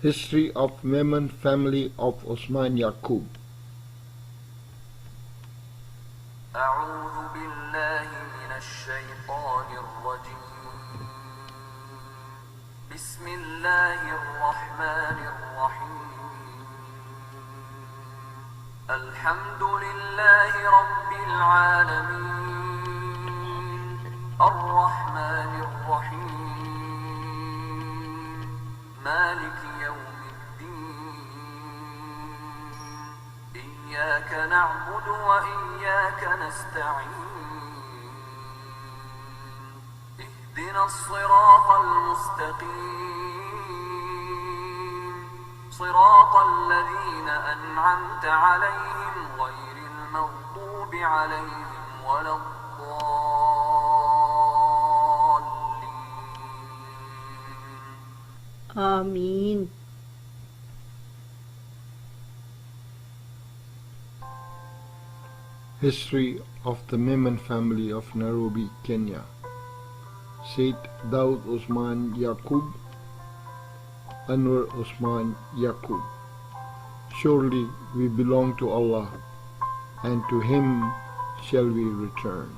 History of Memon family of Osman Yakub. أعوذ بالله من الشيطان الرجيم. بسم الله الرحمن الرحيم. الحمد لله رب العالمين الرحمن الرحيم مالك يوم الدين. إياك نعبد وإياك نستعين. اهدنا الصراط المستقيم صراط الذين أنعمت عليهم غير المغضوب عليهم ولا الضالين. آمين. History of the Memon family of Nairobi, Kenya. Said Daud Osman Yakub, Anwar Osman Yakub. Surely we belong to Allah, and to Him shall we return.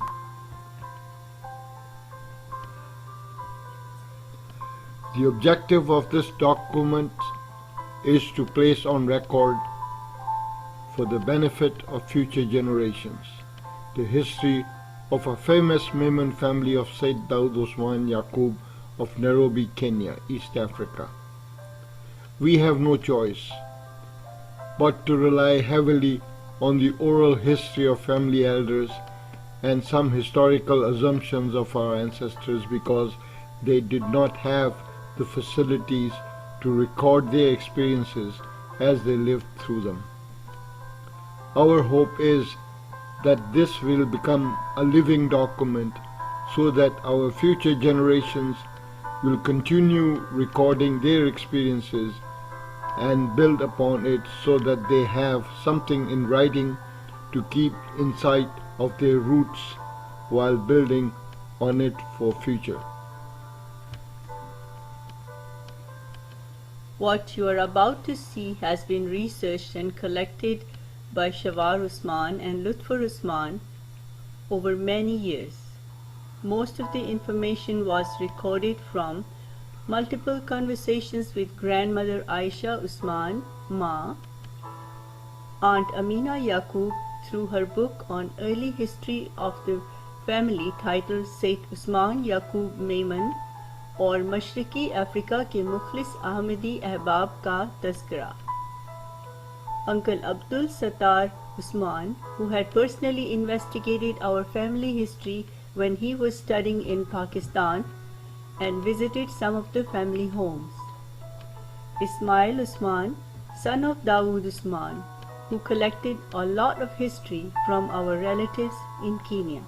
The objective of this document is to place on record, for the benefit of future generations, the history of a famous Memon family of Said Daud Osman Yakub of Nairobi, Kenya, East Africa. We have no choice but to rely heavily on the oral history of family elders and some historical assumptions of our ancestors, because they did not have the facilities to record their experiences as they lived through them. Our hope is that this will become a living document, so that our future generations will continue recording their experiences and build upon it, so that they have something in writing to keep in sight of their roots while building on it for future. What you are about to see has been researched and collected by Shawar Usman and Lutfur Usman over many years. Most of the information was recorded from multiple conversations with grandmother Aisha Usman, Ma, Aunt Amina Yakub through her book on early history of the family titled Said Osman Yakub Memon और मशरकी Africa के मुखलिस अहमदी अहबाब का तज़किरा. Uncle Abdul Sattar Usman, who had personally investigated our family history when he was studying in Pakistan and visited some of the family homes. Ismail Usman, son of Dawood Usman, who collected a lot of history from our relatives in Kenya.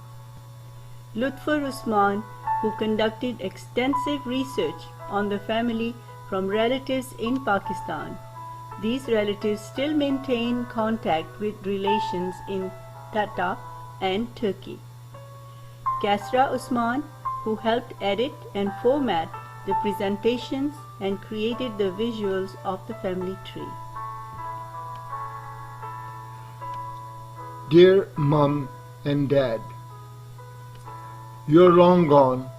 Lutfur Usman, who conducted extensive research on the family from relatives in Pakistan. These relatives still maintain contact with relations in Tata and Turkey. Kasra Usman, who helped edit and format the presentations and created the visuals of the family tree. Dear Mom and Dad, you're long gone,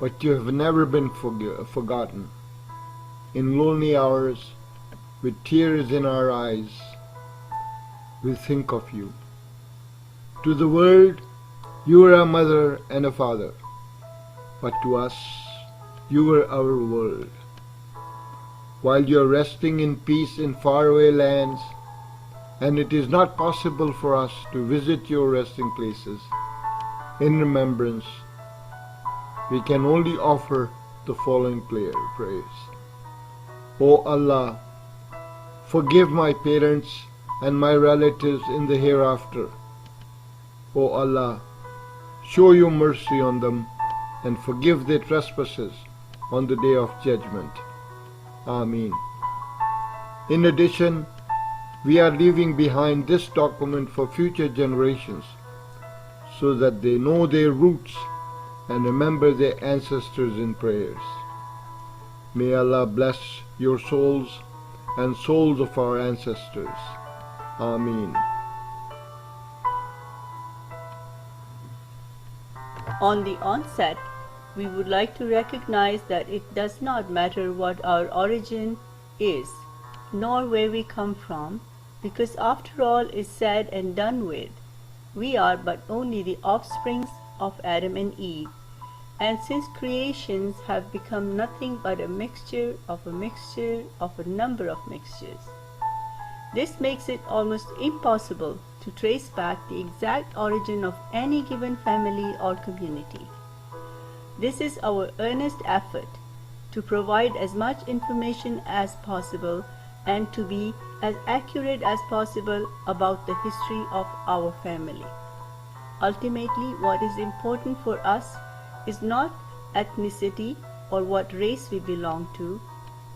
but you have never been forgotten. In lonely hours, with tears in our eyes, we think of you. To the world, you were a mother and a father, but to us, you were our world. While you are resting in peace in faraway lands, and it is not possible for us to visit your resting places, in remembrance, we can only offer the following praise. O Allah, forgive my parents and my relatives in the hereafter. O Allah, show your mercy on them and forgive their trespasses on the day of judgment. Ameen. In addition, we are leaving behind this document for future generations, so that they know their roots and remember their ancestors in prayers. May Allah bless your souls and souls of our ancestors. Ameen. On the onset, we would like to recognize that it does not matter what our origin is, nor where we come from, because after all is said and done with, we are but only the offsprings of Adam and Eve, and since creations have become nothing but a mixture of a number of mixtures. This makes it almost impossible to trace back the exact origin of any given family or community. This is our earnest effort to provide as much information as possible and to be as accurate as possible about the history of our family. Ultimately, what is important for us is not ethnicity or what race we belong to,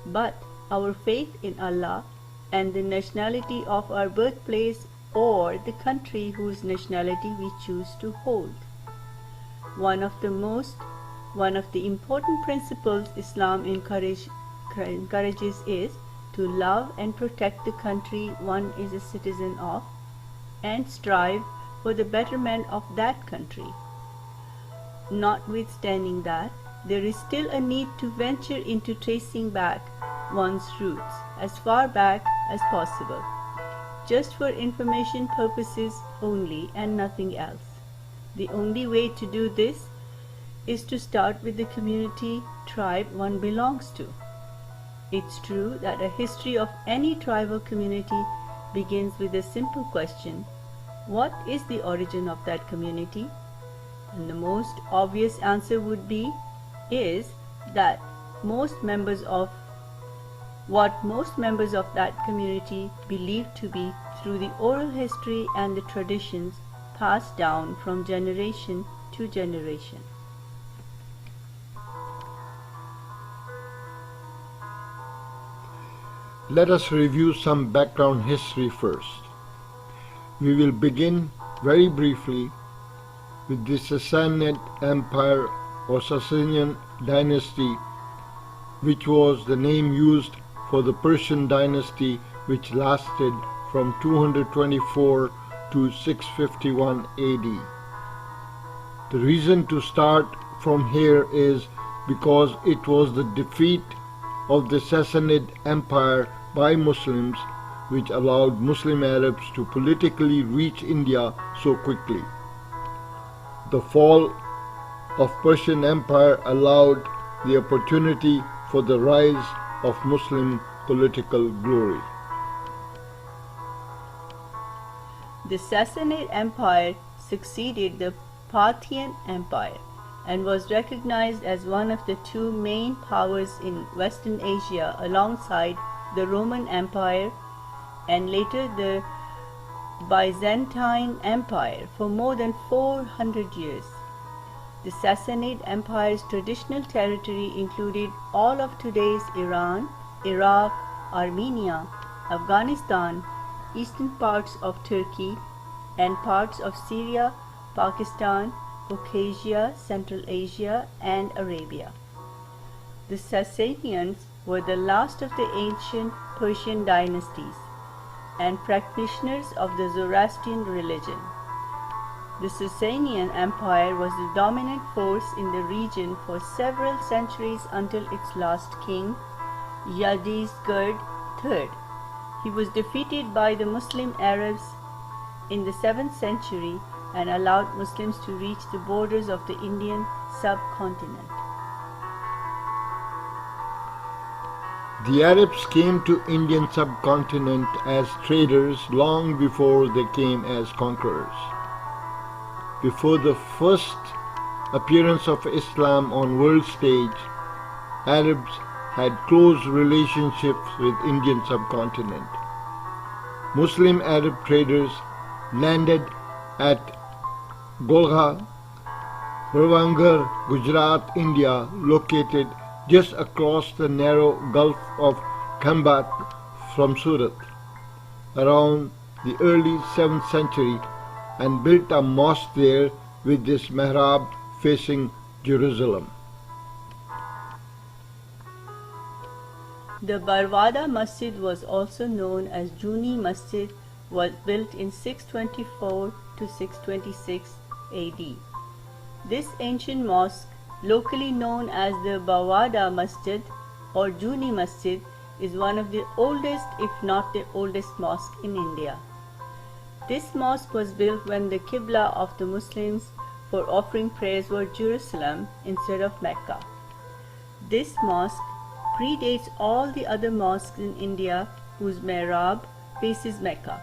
but our faith in Allah and the nationality of our birthplace or the country whose nationality we choose to hold. One of the important principles Islam encourages is to love and protect the country one is a citizen of and strive for the betterment of that country. Notwithstanding that, there is still a need to venture into tracing back one's roots as far back as possible, just for information purposes only and nothing else. The only way to do this is to start with the community, tribe one belongs to. It's true that a history of any tribal community begins with a simple question: what is the origin of that community? And the most obvious answer would be that most members of that community believe to be through the oral history and the traditions passed down from generation to generation. Let us review some background history first. We will begin very briefly with the Sassanid Empire or Sasanian dynasty, which was the name used for the Persian dynasty which lasted from 224 to 651 AD. The reason to start from here is because it was the defeat of the Sassanid Empire by Muslims which allowed Muslim Arabs to politically reach India so quickly. The fall of Persian Empire allowed the opportunity for the rise of Muslim political glory. The Sassanid Empire succeeded the Parthian Empire and was recognized as one of the two main powers in Western Asia alongside the Roman Empire and later the Byzantine Empire for more than 400 years. The Sassanid Empire's traditional territory included all of today's Iran, Iraq, Armenia, Afghanistan, eastern parts of Turkey, and parts of Syria, Pakistan, Caucasia, Central Asia, and Arabia. The Sassanians were the last of the ancient Persian dynasties and practitioners of the Zoroastrian religion. The Sassanian Empire was the dominant force in the region for several centuries until its last king, Yazdgerd III. He was defeated by the Muslim Arabs in the 7th century and allowed Muslims to reach the borders of the Indian subcontinent. The Arabs came to Indian subcontinent as traders long before they came as conquerors. Before the first appearance of Islam on world stage, Arabs had close relationships with Indian subcontinent. Muslim Arab traders landed at Golgha, Bhavangar, Gujarat, India, located just across the narrow Gulf of Khambat from Surat, around the early 7th century, and built a mosque there with this mihrab facing Jerusalem. The Barwada Masjid was also known as Juni Masjid, was built in 624 to 626 AD. This ancient mosque, locally known as the Barwada Masjid or Juni Masjid, is one of the oldest, if not the oldest mosque in India. This mosque was built when the Qibla of the Muslims for offering prayers were Jerusalem instead of Mecca. This mosque predates all the other mosques in India whose mihrab faces Mecca.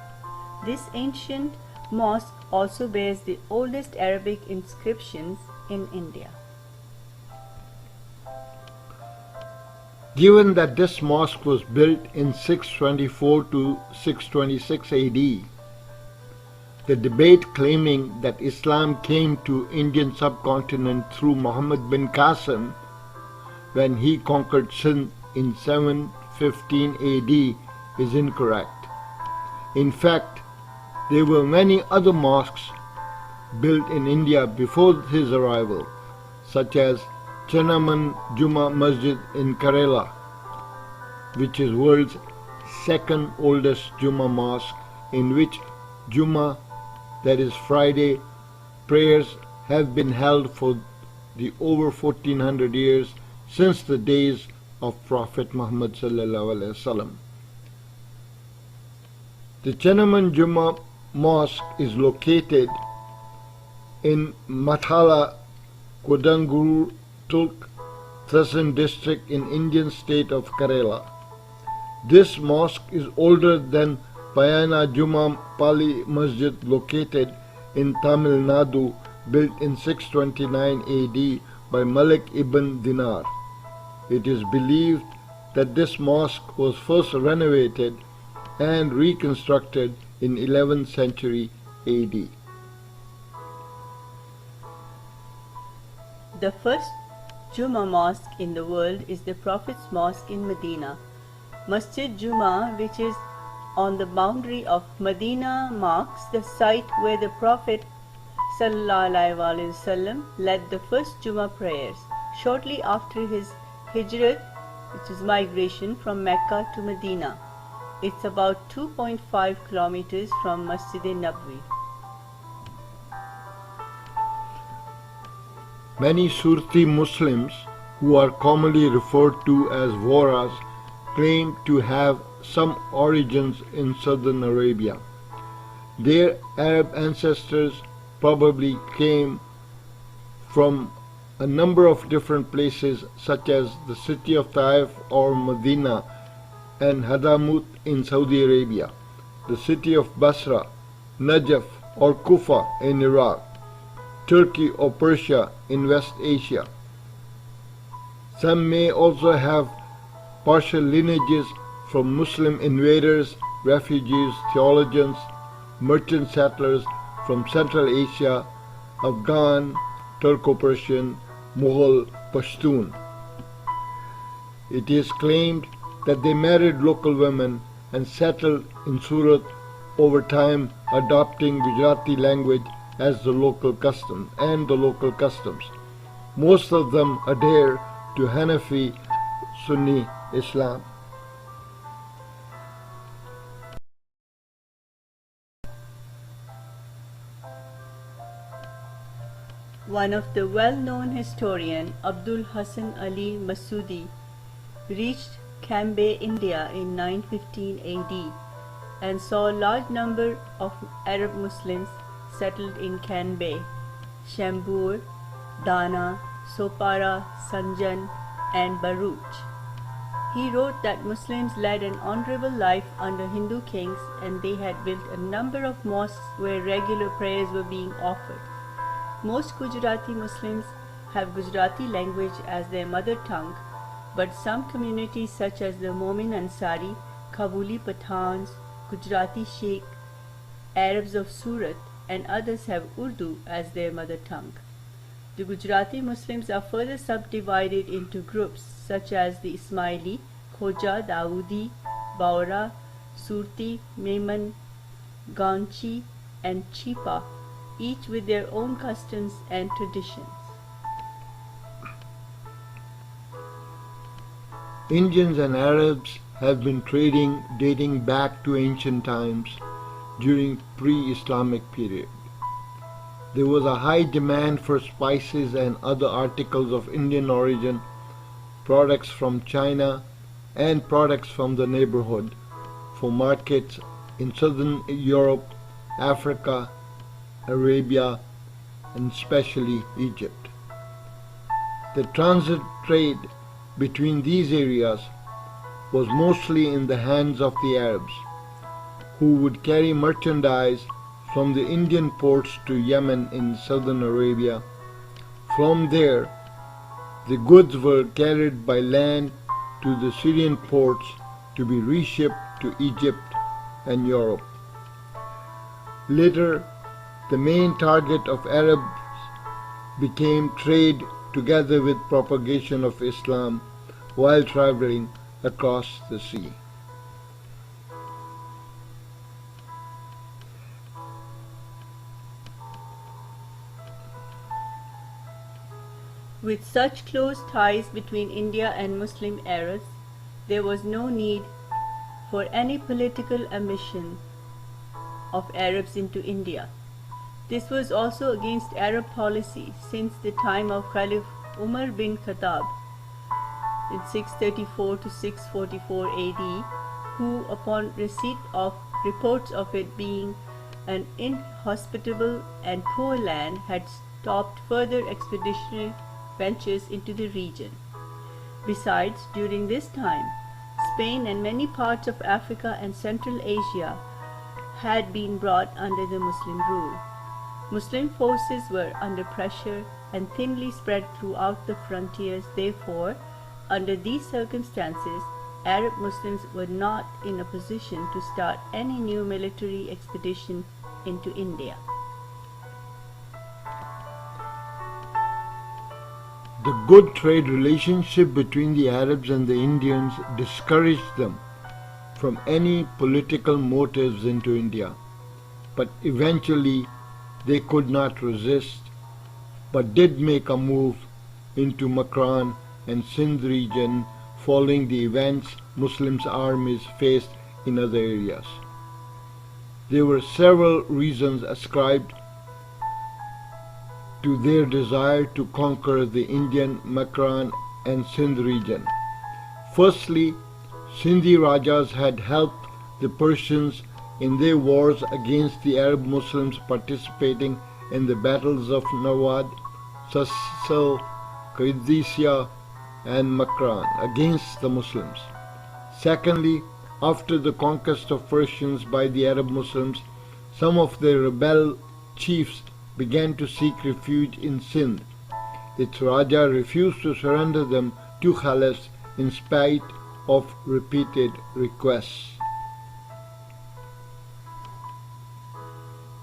This ancient mosque also bears the oldest Arabic inscriptions in India. Given that this mosque was built in 624 to 626 AD, the debate claiming that Islam came to Indian subcontinent through Muhammad bin Qasim when he conquered Sindh in 715 AD is incorrect. In fact, there were many other mosques built in India before his arrival, such as Chenaman Juma Masjid in Kerala, which is world's second oldest Juma mosque, in which Juma, that is Friday, prayers have been held for the over 1400 years since the days of Prophet Muhammad sallallahu alaihi wasallam. The Chenaman Juma Mosque is located in Mathala, Kodanguru Tulk, Thrasan district in Indian state of Kerala. This mosque is older than Payana Juma Pali Masjid located in Tamil Nadu, built in 629 AD by Malik ibn Dinar. It is believed that this mosque was first renovated and reconstructed in 11th century AD. The first Juma mosque in the world is the Prophet's Mosque in Medina. Masjid Juma, which is on the boundary of Medina, marks the site where the Prophet ﷺ led the first Juma prayers shortly after his Hijrat, which is migration from Mecca to Medina. It's about 2.5 kilometers from Masjid-e-Nabawi. Many Surti Muslims, who are commonly referred to as Vohras, claim to have some origins in southern Arabia. Their Arab ancestors probably came from a number of different places, such as the city of Taif or Medina and Hadamut in Saudi Arabia, the city of Basra, Najaf or Kufa in Iraq, Turkey or Persia in West Asia. Some may also have partial lineages from Muslim invaders, refugees, theologians, merchant settlers from Central Asia, Afghan, Turco-Persian, Mughal, Pashtun. It is claimed that they married local women and settled in Surat, over time adopting Gujarati language as the local custom and the local customs. Most of them adhere to Hanafi Sunni Islam. One of the well-known historian, Abdul Hasan Ali Masudi, reached Cambay, India in 915 AD and saw a large number of Arab Muslims settled in Cambay, Shambur, Dana, Sopara, Sanjan and Baruch. He wrote that Muslims led an honorable life under Hindu kings and they had built a number of mosques where regular prayers were being offered. Most Gujarati Muslims have Gujarati language as their mother tongue, but some communities such as the Momin Ansari, Kabuli Pathans, Gujarati Sheikh, Arabs of Surat and others have Urdu as their mother tongue. The Gujarati Muslims are further subdivided into groups such as the Ismaili, Khoja, Dawoodi, Baura, Surti, Memon, Ganchi and Chipa, each with their own customs and traditions. Indians and Arabs have been trading dating back to ancient times during pre-Islamic period. There was a high demand for spices and other articles of Indian origin, products from China and products from the neighborhood for markets in southern Europe, Africa, Arabia, and especially Egypt. The transit trade between these areas was mostly in the hands of the Arabs, who would carry merchandise from the Indian ports to Yemen in southern Arabia. From there, the goods were carried by land to the Syrian ports to be reshipped to Egypt and Europe. Later, the main target of Arabs became trade together with propagation of Islam while traveling across the sea. With such close ties between India and Muslim Arabs, there was no need for any political admission of Arabs into India. This was also against Arab policy since the time of Caliph Umar bin Khattab in 634 to 644 AD, who, upon receipt of reports of it being an inhospitable and poor land, had stopped further expeditionary ventures into the region. Besides, during this time, Spain and many parts of Africa and Central Asia had been brought under the Muslim rule. Muslim forces were under pressure and thinly spread throughout the frontiers. Therefore, under these circumstances, Arab Muslims were not in a position to start any new military expedition into India. The good trade relationship between the Arabs and the Indians discouraged them from any political motives into India, but eventually they could not resist, but did make a move into Makran and Sindh region following the events Muslims' armies faced in other areas. There were several reasons ascribed to their desire to conquer the Indian Makran and Sindh region. Firstly, Sindhi Rajas had helped the Persians in their wars against the Arab Muslims participating in the battles of Nawad, Sassal, Qadisiyah, and Makran against the Muslims. Secondly, after the conquest of Persians by the Arab Muslims, some of their rebel chiefs began to seek refuge in Sindh. Its Raja refused to surrender them to Khalifs in spite of repeated requests.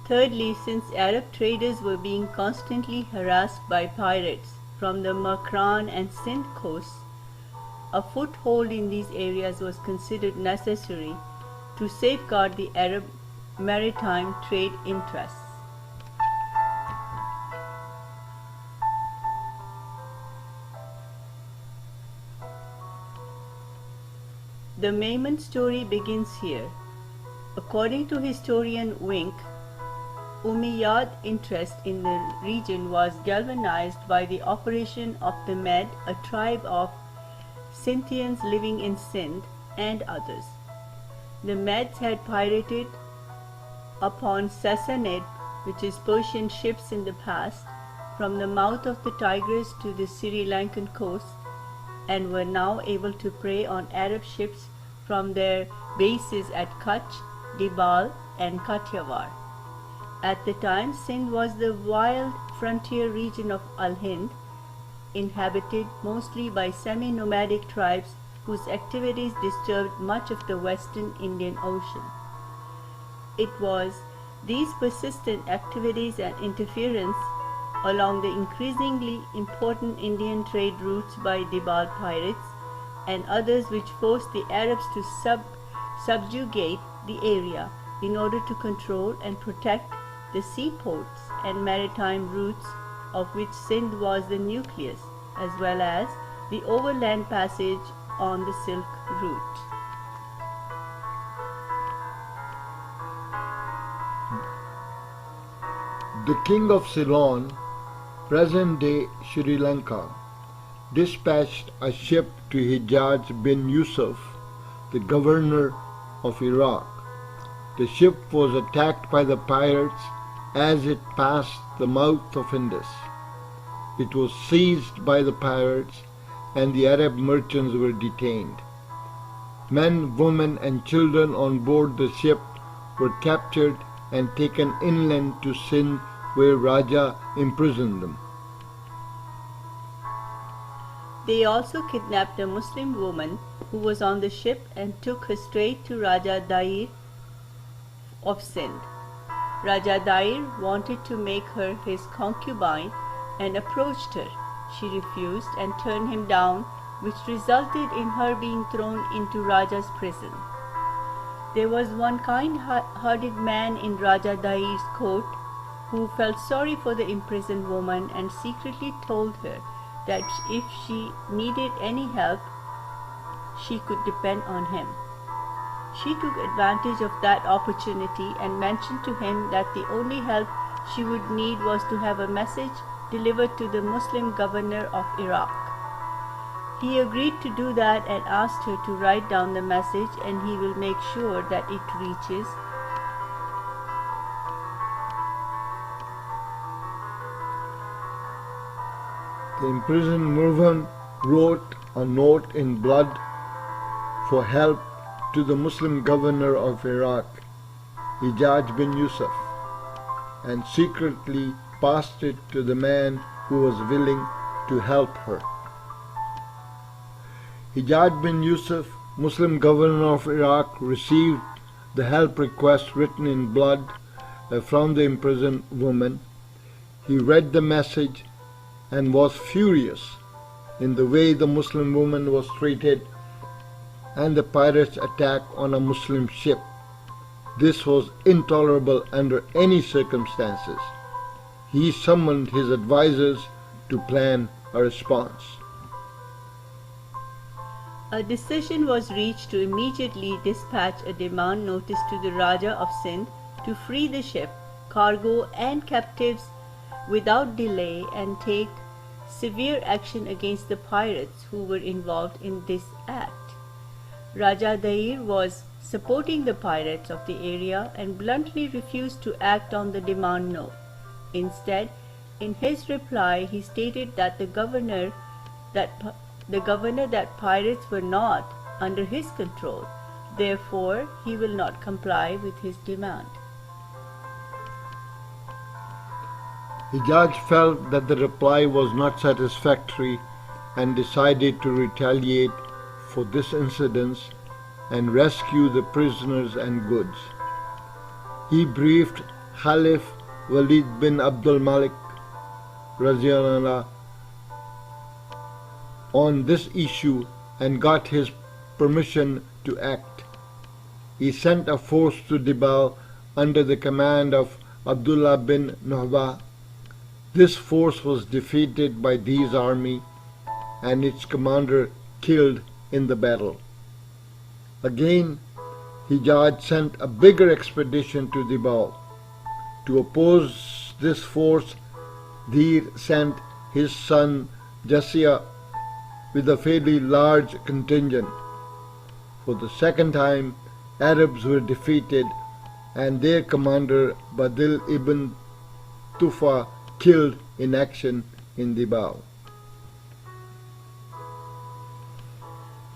Thirdly, since Arab traders were being constantly harassed by pirates from the Makran and Sindh coasts, a foothold in these areas was considered necessary to safeguard the Arab maritime trade interests. The Memon story begins here. According to historian Wink, Umayyad interest in the region was galvanized by the operation of the Med, a tribe of Scythians living in Sindh, and others. The Meds had pirated upon Sassanid, which is Persian ships in the past, from the mouth of the Tigris to the Sri Lankan coast, and were now able to prey on Arab ships from their bases at Kutch, Dibal, and Kathiawar. At the time, Sindh was the wild frontier region of Al-Hind, inhabited mostly by semi-nomadic tribes whose activities disturbed much of the western Indian Ocean. It was these persistent activities and interference along the increasingly important Indian trade routes by Dibal pirates and others which forced the Arabs to subjugate the area in order to control and protect the seaports and maritime routes of which Sindh was the nucleus, as well as the overland passage on the Silk Route. The king of Ceylon, present-day Sri Lanka, dispatched a ship to Hijaz bin Yusuf, the governor of Iraq. The ship was attacked by the pirates as it passed the mouth of Indus. It was seized by the pirates and the Arab merchants were detained. Men, women and children on board the ship were captured and taken inland to Sindh, where Raja imprisoned them. They also kidnapped a Muslim woman who was on the ship and took her straight to Raja Dair of Sindh. Raja Dair wanted to make her his concubine and approached her. She refused and turned him down, which resulted in her being thrown into Raja's prison. There was one kind-hearted man in Raja Dair's court who felt sorry for the imprisoned woman and secretly told her that if she needed any help, she could depend on him. She took advantage of that opportunity and mentioned to him that the only help she would need was to have a message delivered to the Muslim governor of Iraq. He agreed to do that and asked her to write down the message, and he will make sure that it reaches The imprisoned Memon wrote a note in blood for help to the Muslim governor of Iraq, Hijaz bin Yusuf, and secretly passed it to the man who was willing to help her. Hijaz bin Yusuf, Muslim governor of Iraq, received the help request written in blood from the imprisoned woman. He read the message and was furious in the way the Muslim woman was treated and the pirates' attack on a Muslim ship. This was intolerable under any circumstances. He summoned his advisors to plan a response. A decision was reached to immediately dispatch a demand notice to the Raja of Sindh to free the ship, cargo and captives without delay and take severe action against the pirates who were involved in this act. Raja Dair was supporting the pirates of the area and bluntly refused to act on the demand note. Instead, in his reply, he stated that the governor that pirates were not under his control. Therefore, he will not comply with his demand. Hijaz felt that the reply was not satisfactory and decided to retaliate for this incident and rescue the prisoners and goods. He briefed Khalif Walid bin Abdul Malik Raziyallah on this issue and got his permission to act. He sent a force to Dibal under the command of Abdullah bin Nuhba. This force was defeated by Dee's army and its commander killed in the battle. Again, Hijaz sent a bigger expedition to Dibal. To oppose this force, Deer sent his son Jassia with a fairly large contingent. For the second time, Arabs were defeated and their commander Badil ibn Tufa killed in action in Dibal.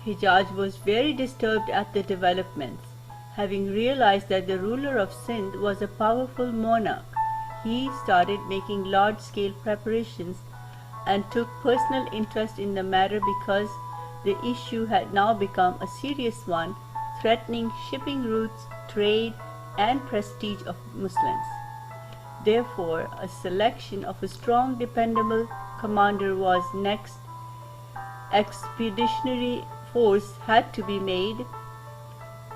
Hijaz was very disturbed at the developments. Having realized that the ruler of Sindh was a powerful monarch, he started making large-scale preparations and took personal interest in the matter because the issue had now become a serious one, threatening shipping routes, trade, and prestige of Muslims. Therefore, a selection of a strong, dependable commander was next. Expeditionary force had to be made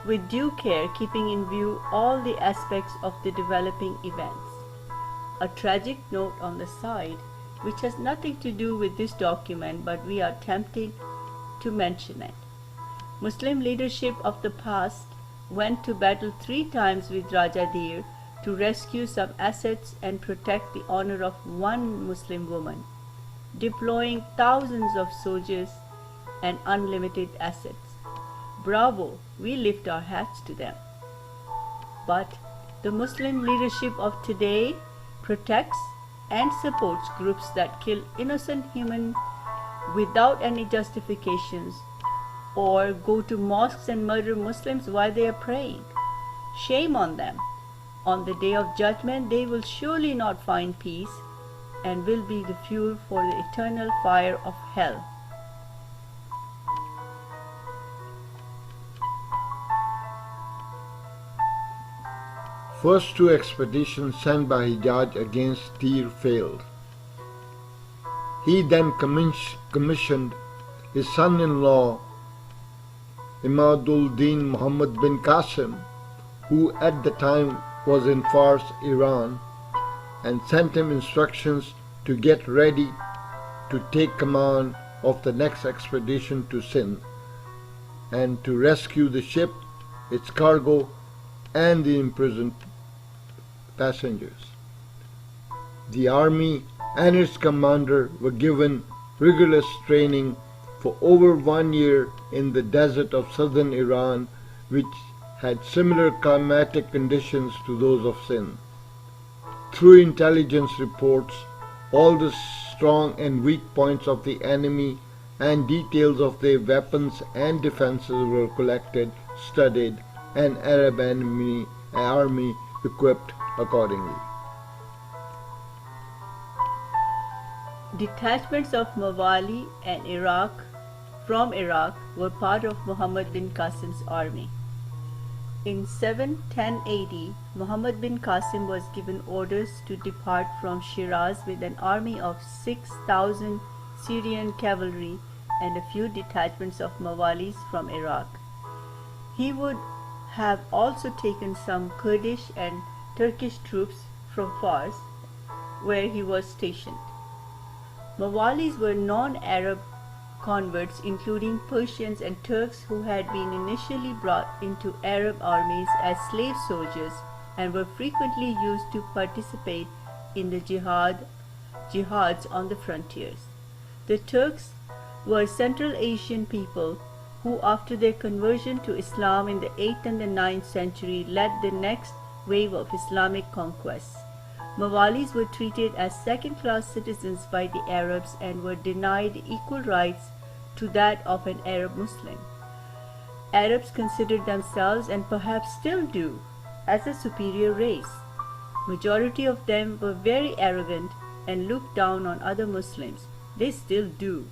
with due care, keeping in view all the aspects of the developing events. A tragic note on the side, which has nothing to do with this document, but we are tempted to mention it. Muslim leadership of the past went to battle 3 times with Raja Dir to rescue some assets and protect the honor of one Muslim woman, deploying thousands of soldiers and unlimited assets. Bravo, we lift our hats to them. But the Muslim leadership of today protects and supports groups that kill innocent humans without any justifications, or go to mosques and murder Muslims while they are praying. Shame on them. On the day of judgment, they will surely not find peace and will be the fuel for the eternal fire of hell. First 2 expeditions sent by Hijaz against Tir failed. He then commissioned his son-in-law Imadul-Din Muhammad bin Qasim, who at the time was in Fars, Iran, and sent him instructions to get ready to take command of the next expedition to Sindh and to rescue the ship, its cargo, and the imprisoned passengers. The army and its commander were given rigorous training for over 1 year in the desert of southern Iran, which had similar climatic conditions to those of Sindh. Through intelligence reports, all the strong and weak points of the enemy and details of their weapons and defenses were collected, studied, and Arab army equipped accordingly. Detachments of Mawali and from Iraq were part of Muhammad bin Qasim's army. In 710 AD, Muhammad bin Qasim was given orders to depart from Shiraz with an army of 6,000 Syrian cavalry and a few detachments of Mawalis from Iraq. He would have also taken some Kurdish and Turkish troops from Fars, where he was stationed. Mawalis were non-Arab converts, including Persians and Turks, who had been initially brought into Arab armies as slave soldiers and were frequently used to participate in the jihads on the frontiers. The Turks were Central Asian people who, after their conversion to Islam in the 8th and the 9th century, led the next wave of Islamic conquests. Mawalis were treated as second-class citizens by the Arabs and were denied equal rights to that of an Arab Muslim. Arabs considered themselves, and perhaps still do, as a superior race. Majority of them were very arrogant and looked down on other Muslims. They still do.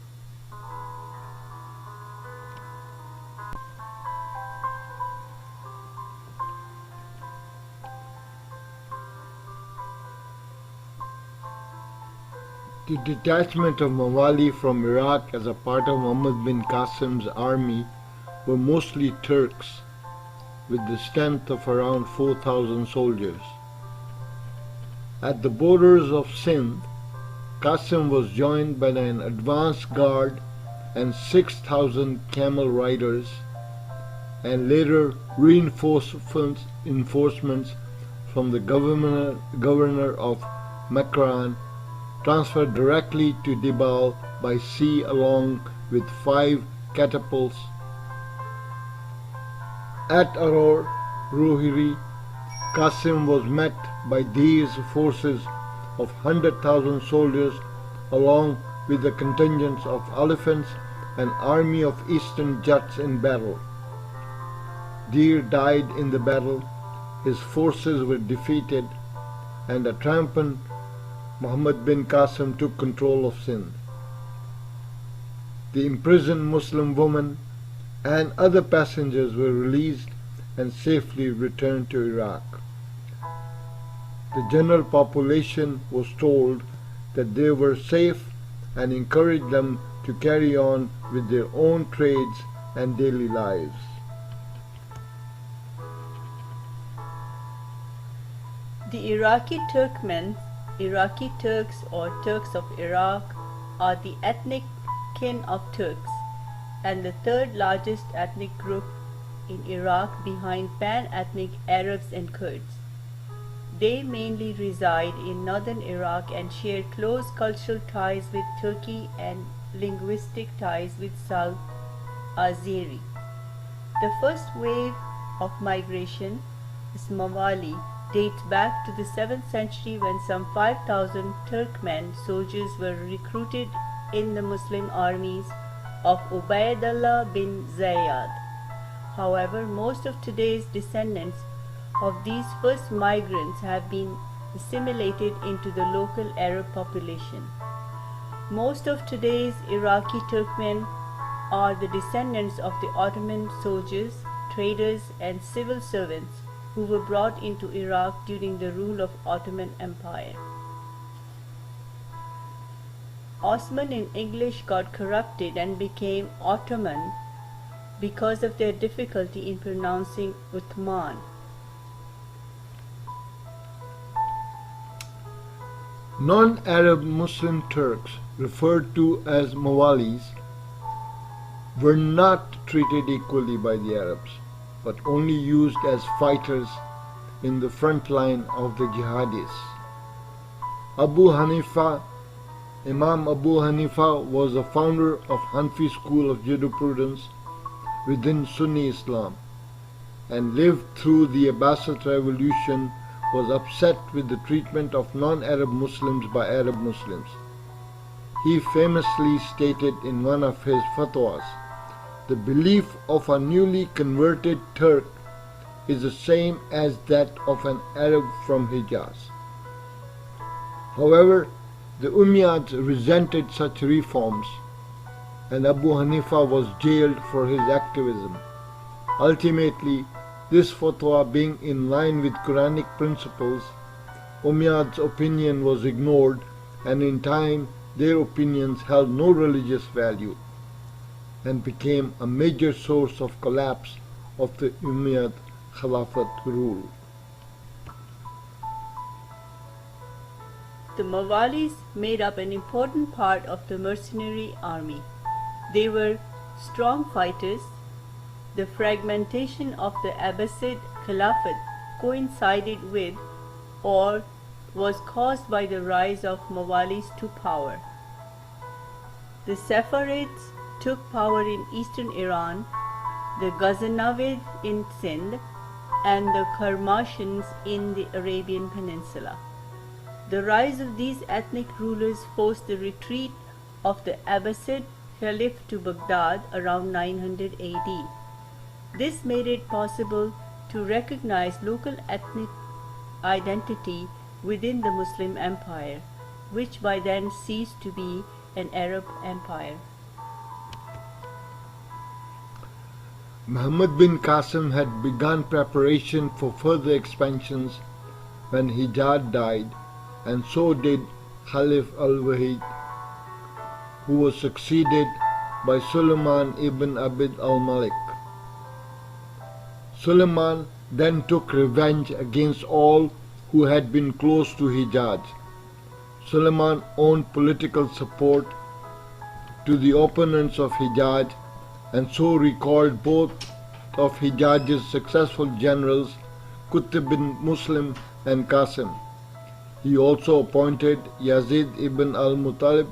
The detachment of Mawali from Iraq as a part of Muhammad bin Qasim's army were mostly Turks, with the strength of around 4,000 soldiers. At the borders of Sindh, Qasim was joined by an advance guard and 6,000 camel riders, and later reinforcements from the governor of Makran, transferred directly to Dibal by sea along with 5 catapults. At Aror, Rohiri, Qasim was met by these forces of 100,000 soldiers along with the contingents of elephants, an army of eastern Jats in battle. Dir died in the battle, his forces were defeated, and a triumphant Muhammad bin Qasim took control of Sindh. The imprisoned Muslim woman and other passengers were released and safely returned to Iraq. The general population was told that they were safe and encouraged them to carry on with their own trades and daily lives. The Iraqi Turks or Turks of Iraq are the ethnic kin of Turks. and the third largest ethnic group in Iraq behind pan-ethnic Arabs and Kurds. They mainly reside in northern Iraq and share close cultural ties with Turkey and linguistic ties with South Azeri. The first wave of migration, Mawali, dates back to the 7th century when some 5,000 Turkmen soldiers were recruited in the Muslim armies of Ubaydullah bin Ziyad. However, most of today's descendants of these first migrants have been assimilated into the local Arab population. Most of today's Iraqi Turkmen are the descendants of the Ottoman soldiers, traders, and civil servants who were brought into Iraq during the rule of Ottoman Empire. Osman in English got corrupted and became Ottoman because of their difficulty in pronouncing Uthman. Non-Arab Muslim Turks, referred to as Mawalis, were not treated equally by the Arabs, but only used as fighters in the front line of the jihadis. Imam Abu Hanifa was the founder of Hanfi school of jurisprudence within Sunni Islam and lived through the Abbasid revolution, was upset with the treatment of non-Arab Muslims by Arab Muslims. He famously stated in one of his fatwas, "The belief of a newly converted Turk is the same as that of an Arab from Hijaz." However, the Umayyads resented such reforms, and Abu Hanifa was jailed for his activism. Ultimately, this fatwa being in line with Quranic principles, Umayyads' opinion was ignored, and in time their opinions held no religious value and became a major source of collapse of the Umayyad Khilafat rule. The Mawalis made up an important part of the mercenary army. They were strong fighters. The fragmentation of the Abbasid Caliphate coincided with or was caused by the rise of Mawalis to power. The Saffarids took power in eastern Iran, the Ghaznavid in Sindh, and the Karmashans in the Arabian Peninsula. The rise of these ethnic rulers forced the retreat of the Abbasid Caliph to Baghdad around 900 AD. This made it possible to recognize local ethnic identity within the Muslim Empire, which by then ceased to be an Arab empire. Muhammad bin Qasim had begun preparation for further expansions when Hijaz died, and so did Khalif al-Wahid, who was succeeded by Suleiman ibn Abd al-Malik. Suleiman then took revenge against all who had been close to Hijaz. Suleiman owned political support to the opponents of Hijaz and so recalled both of Hijaz's successful generals, Qutb bin Muslim and Qasim. He also appointed Yazid ibn al-Muttalib,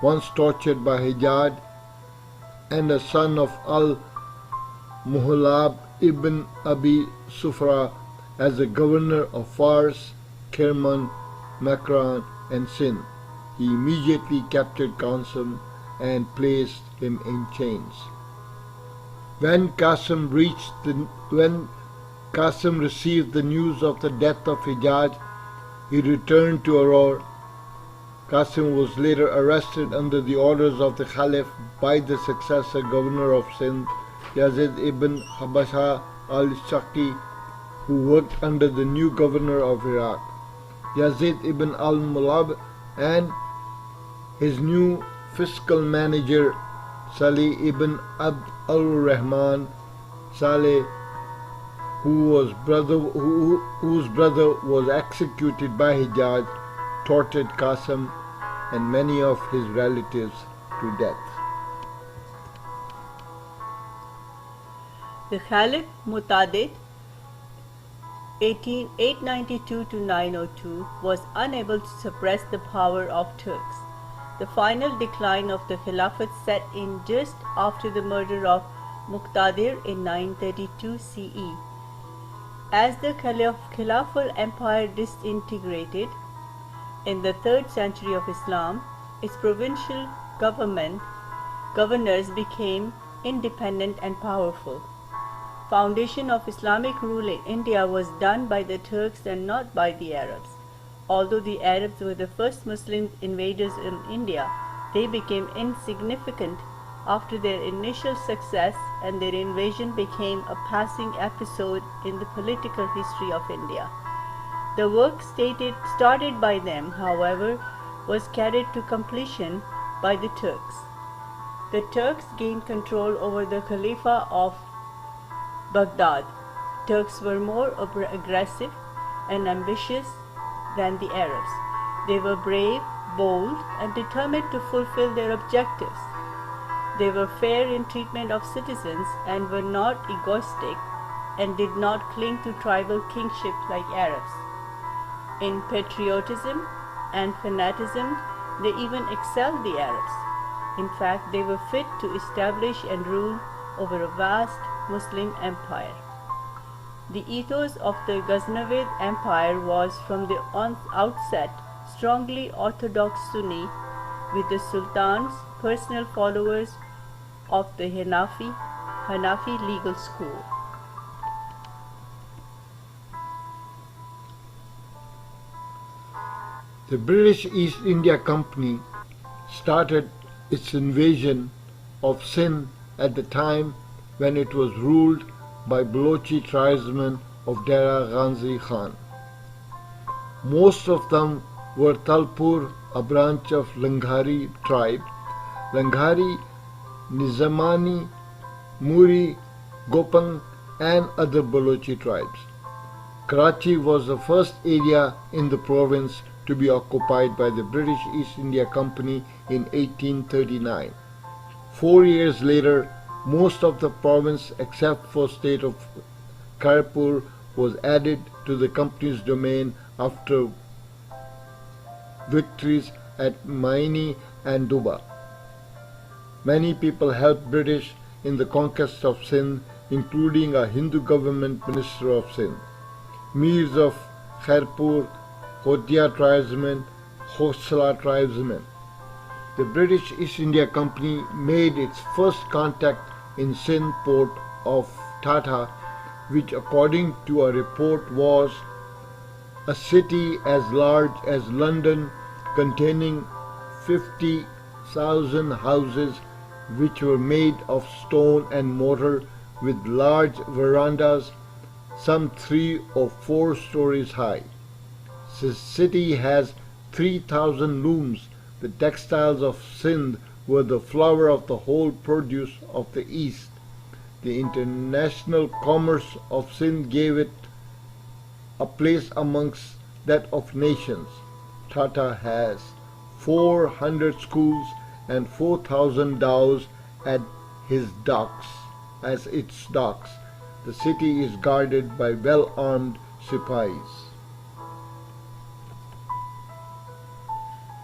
once tortured by Hijaz, and a son of al-Muhallab ibn Abi Sufra, as the governor of Fars, Kerman, Makran, and Sindh. He immediately captured Qasim and placed him in chains. When Qasim received the news of the death of Hijaz, he returned to Auror. Qasim was later arrested under the orders of the Caliph by the successor governor of Sindh, Yazid ibn Habasha al-Shaqi, who worked under the new governor of Iraq, Yazid ibn al-Mulab, and his new fiscal manager, Salih ibn Abd al-Rahman Saleh, whose brother was executed by Hijaz, tortured Qasim and many of his relatives to death. The Caliph Mu'tadid 892 to 902 was unable to suppress the power of Turks. The final decline of the Khilafat set in just after the murder of Muqtadir in 932 CE. As the Khilafal Empire disintegrated in the 3rd century of Islam, its provincial governors became independent and powerful. Foundation of Islamic rule in India was done by the Turks and not by the Arabs. Although the Arabs were the first Muslim invaders in India, they became insignificant after their initial success, and their invasion became a passing episode in the political history of India. The work started by them, however, was carried to completion by the Turks. The Turks gained control over the Khalifa of Baghdad. Turks were more aggressive and ambitious than the Arabs. They were brave, bold, and determined to fulfill their objectives. They were fair in treatment of citizens and were not egoistic and did not cling to tribal kingship like Arabs. In patriotism and fanaticism, they even excelled the Arabs. In fact, they were fit to establish and rule over a vast Muslim empire. The ethos of the Ghaznavid Empire was from the outset strongly Orthodox Sunni, with the Sultan's personal followers of the Hanafi legal school. The British East India Company started its invasion of Sindh at the time when it was ruled by Balochi tribesmen of Dera Ghazi Khan. Most of them were Talpur, a branch of Langhari tribe. Langhari, Nizamani, Muri, Gopang, and other Balochi tribes. Karachi was the first area in the province to be occupied by the British East India Company in 1839. 4 years later, most of the province except for state of Khairpur was added to the company's domain after victories at Maini and Duba. Many people helped British in the conquest of Sindh, including a Hindu government minister of Sindh, Mirs of Khairpur, Hodia tribesmen, Khosla tribesmen. The British East India Company made its first contact in Sindh port of Tata, which according to a report was a city as large as London, containing 50,000 houses which were made of stone and mortar with large verandas, some 3 or 4 stories high. The city has 3,000 looms. The textiles of Sindh were the flower of the whole produce of the East. The international commerce of Sindh gave it a place amongst that of nations. Tata has 400 schools and 4,000 dhows at its docks. The city is guarded by well-armed sipais.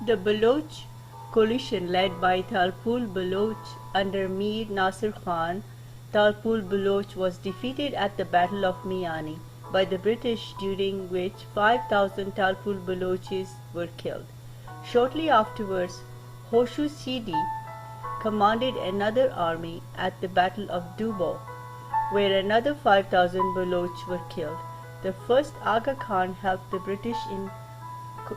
The Baloch coalition led by Talpul Baloch under Mir Nasir Khan, Talpul Baloch was defeated at the Battle of Miani by the British, during which 5,000 Talpul Baloches were killed. Shortly afterwards, Hoshu Sidi commanded another army at the Battle of Dubo, where another 5,000 Baloch were killed. The first Aga Khan helped the British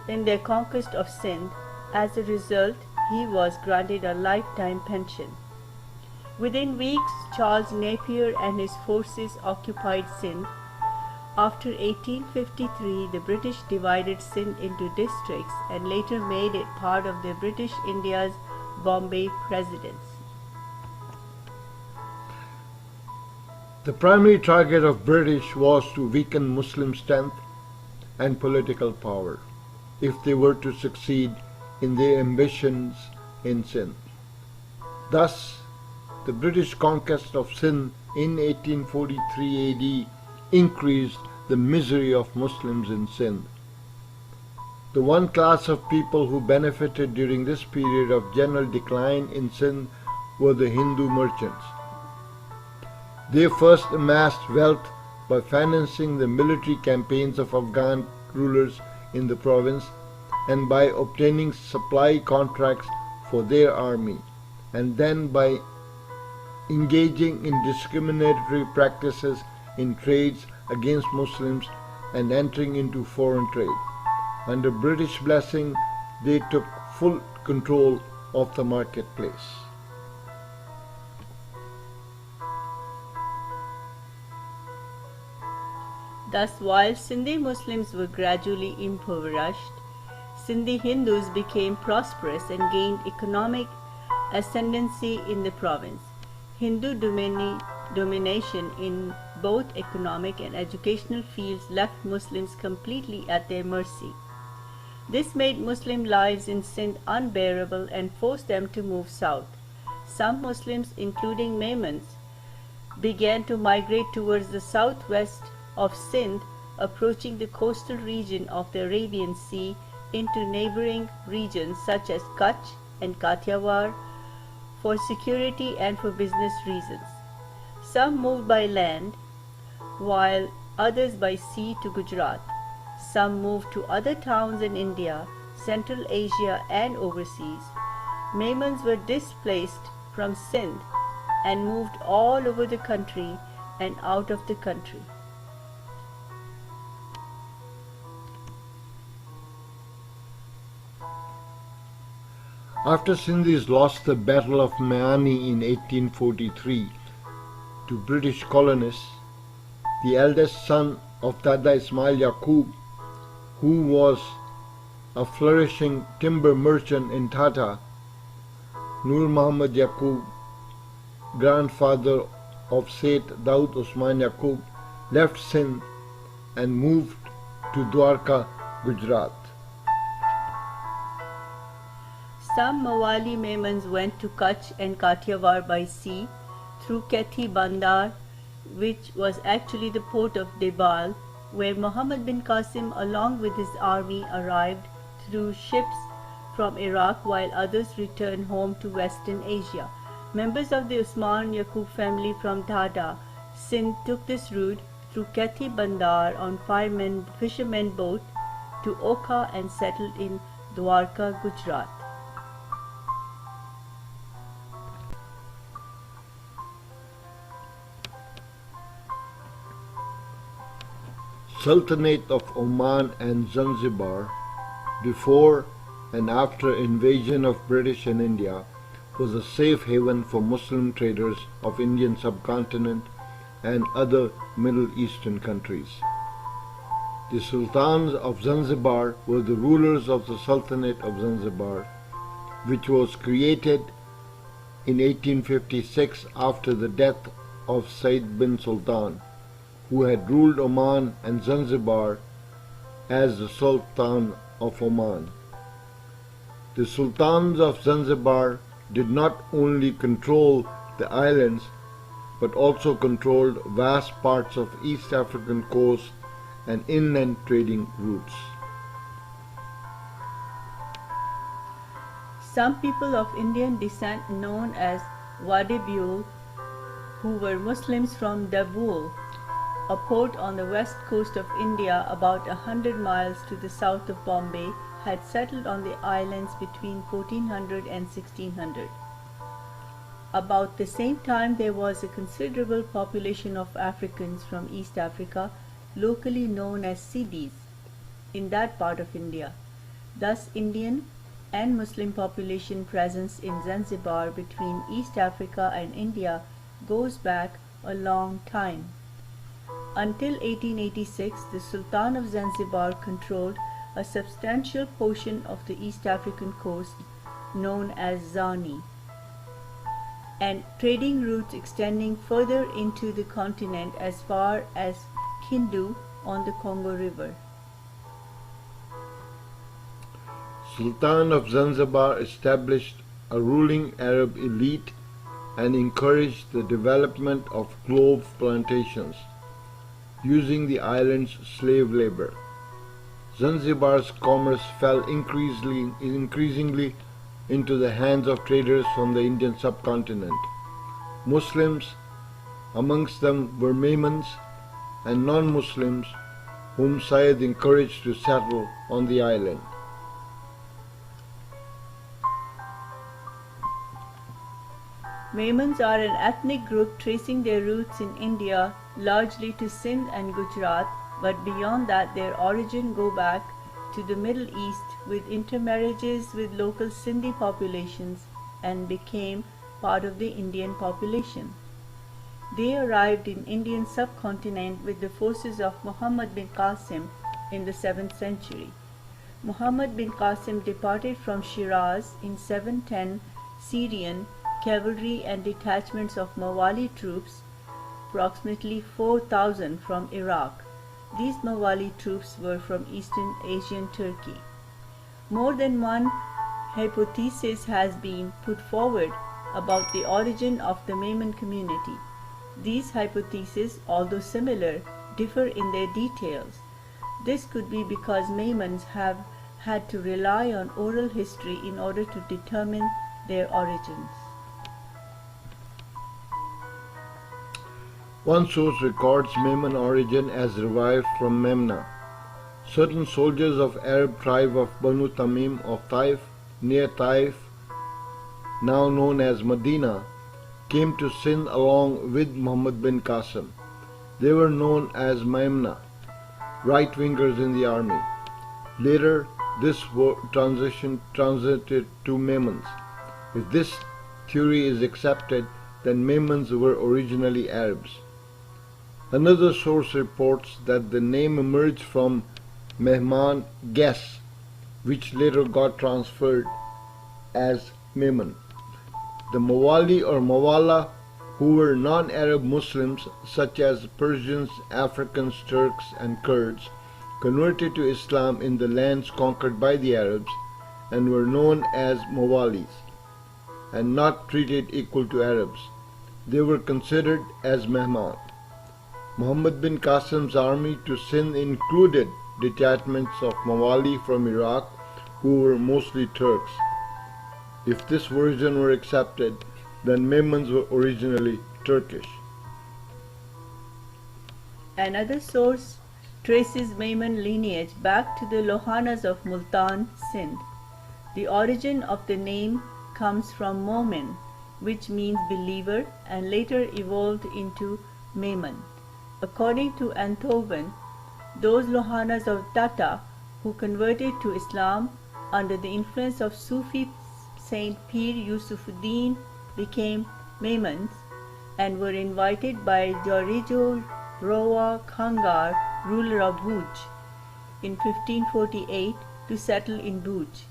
in their conquest of Sindh. As a result, he was granted a lifetime pension. Within weeks, Charles Napier and his forces occupied Sindh. After 1853, the British divided Sindh into districts and later made it part of the British India's Bombay Presidency. The primary target of British was to weaken Muslim strength and political power if they were to succeed in their ambitions in Sindh. Thus, the British conquest of Sindh in 1843 AD increased the misery of Muslims in Sindh. The one class of people who benefited during this period of general decline in Sindh were the Hindu merchants. They first amassed wealth by financing the military campaigns of Afghan rulers in the province and by obtaining supply contracts for their army, and then by engaging in discriminatory practices in trades against Muslims and entering into foreign trade. Under British blessing, they took full control of the marketplace. Thus, while Sindhi Muslims were gradually impoverished, Sindhi Hindus became prosperous and gained economic ascendancy in the province. Hindu domination in both economic and educational fields left Muslims completely at their mercy. This made Muslim lives in Sindh unbearable and forced them to move south. Some Muslims, including Memons, began to migrate towards the southwest of Sindh, approaching the coastal region of the Arabian Sea into neighboring regions such as Kutch and Kathiawar for security and for business reasons. Some moved by land, while others by sea to Gujarat. Some moved to other towns in India, Central Asia and overseas. Memons were displaced from Sindh and moved all over the country and out of the country. After Sindhis lost the Battle of Meani in 1843 to British colonists, the eldest son of Dada Osman Yakub, who was a flourishing timber merchant in Tata, Nur Muhammad Yakub, grandfather of Seth Daud Osman Yakub, left Sindh and moved to Dwarka, Gujarat. Some Mawali Memons went to Kutch and Kathiawar by sea through Kethi Bandar, which was actually the port of Debal, where Muhammad bin Qasim along with his army arrived through ships from Iraq, while others returned home to Western Asia. Members of the Osman Yakub family from Dada, Sindh took this route through Kethi Bandar on fishermen boat to Okha and settled in Dwarka, Gujarat. Sultanate of Oman and Zanzibar, before and after invasion of British in India, was a safe haven for Muslim traders of Indian subcontinent and other Middle Eastern countries. The Sultans of Zanzibar were the rulers of the Sultanate of Zanzibar, which was created in 1856 after the death of Said bin Sultan, who had ruled Oman and Zanzibar as the Sultan of Oman. The Sultans of Zanzibar did not only control the islands but also controlled vast parts of East African coast and inland trading routes. Some people of Indian descent known as Wadibul, who were Muslims from Dabul, a port on the west coast of India about 100 miles to the south of Bombay, had settled on the islands between 1400 and 1600. About the same time, there was a considerable population of Africans from East Africa, locally known as Sidis, in that part of India. Thus, Indian and Muslim population presence in Zanzibar between East Africa and India goes back a long time. Until 1886, the Sultan of Zanzibar controlled a substantial portion of the East African coast known as Zani, and trading routes extending further into the continent as far as Kindu on the Congo River. Sultan of Zanzibar established a ruling Arab elite and encouraged the development of clove plantations, using the island's slave labor. Zanzibar's commerce fell increasingly into the hands of traders from the Indian subcontinent. Muslims, amongst them were Memons, and non-Muslims whom Syed encouraged to settle on the island. Memons are an ethnic group tracing their roots in India largely to Sindh and Gujarat, but beyond that their origin go back to the Middle East with intermarriages with local Sindhi populations and became part of the Indian population. They arrived in Indian subcontinent with the forces of Muhammad bin Qasim in the 7th century. Muhammad bin Qasim departed from Shiraz in 710 Syrian cavalry and detachments of Mawali troops, approximately 4,000 from Iraq. These Mawali troops were from Eastern Asian Turkey. More than one hypothesis has been put forward about the origin of the Memon community. These hypotheses, although similar, differ in their details. This could be because Memons have had to rely on oral history in order to determine their origins. One source records Memon origin as revived from Memna. Certain soldiers of Arab tribe of Banu Tamim of Taif, near Taif, now known as Medina, came to Sindh along with Muhammad bin Qasim. They were known as Memna, right-wingers in the army. Later, this transited to Memons. If this theory is accepted, then Memons were originally Arabs. Another source reports that the name emerged from Memon, guess, which later got transferred as Memon. The Mawali or Mawala, who were non-Arab Muslims such as Persians, Africans, Turks, and Kurds, converted to Islam in the lands conquered by the Arabs and were known as Mawalis and not treated equal to Arabs. They were considered as Memon. Muhammad bin Qasim's army to Sindh included detachments of Mawali from Iraq who were mostly Turks. If this version were accepted, then Memons were originally Turkish. Another source traces Memon lineage back to the Lohanas of Multan, Sindh. The origin of the name comes from Momen, which means believer, and later evolved into Memon. According to Anthoven, those Lohanas of Tata who converted to Islam under the influence of Sufi Saint Pir Yusufuddin became Memons and were invited by Jorijo Roa Khangar, ruler of Bhuj, in 1548 to settle in Bhuj.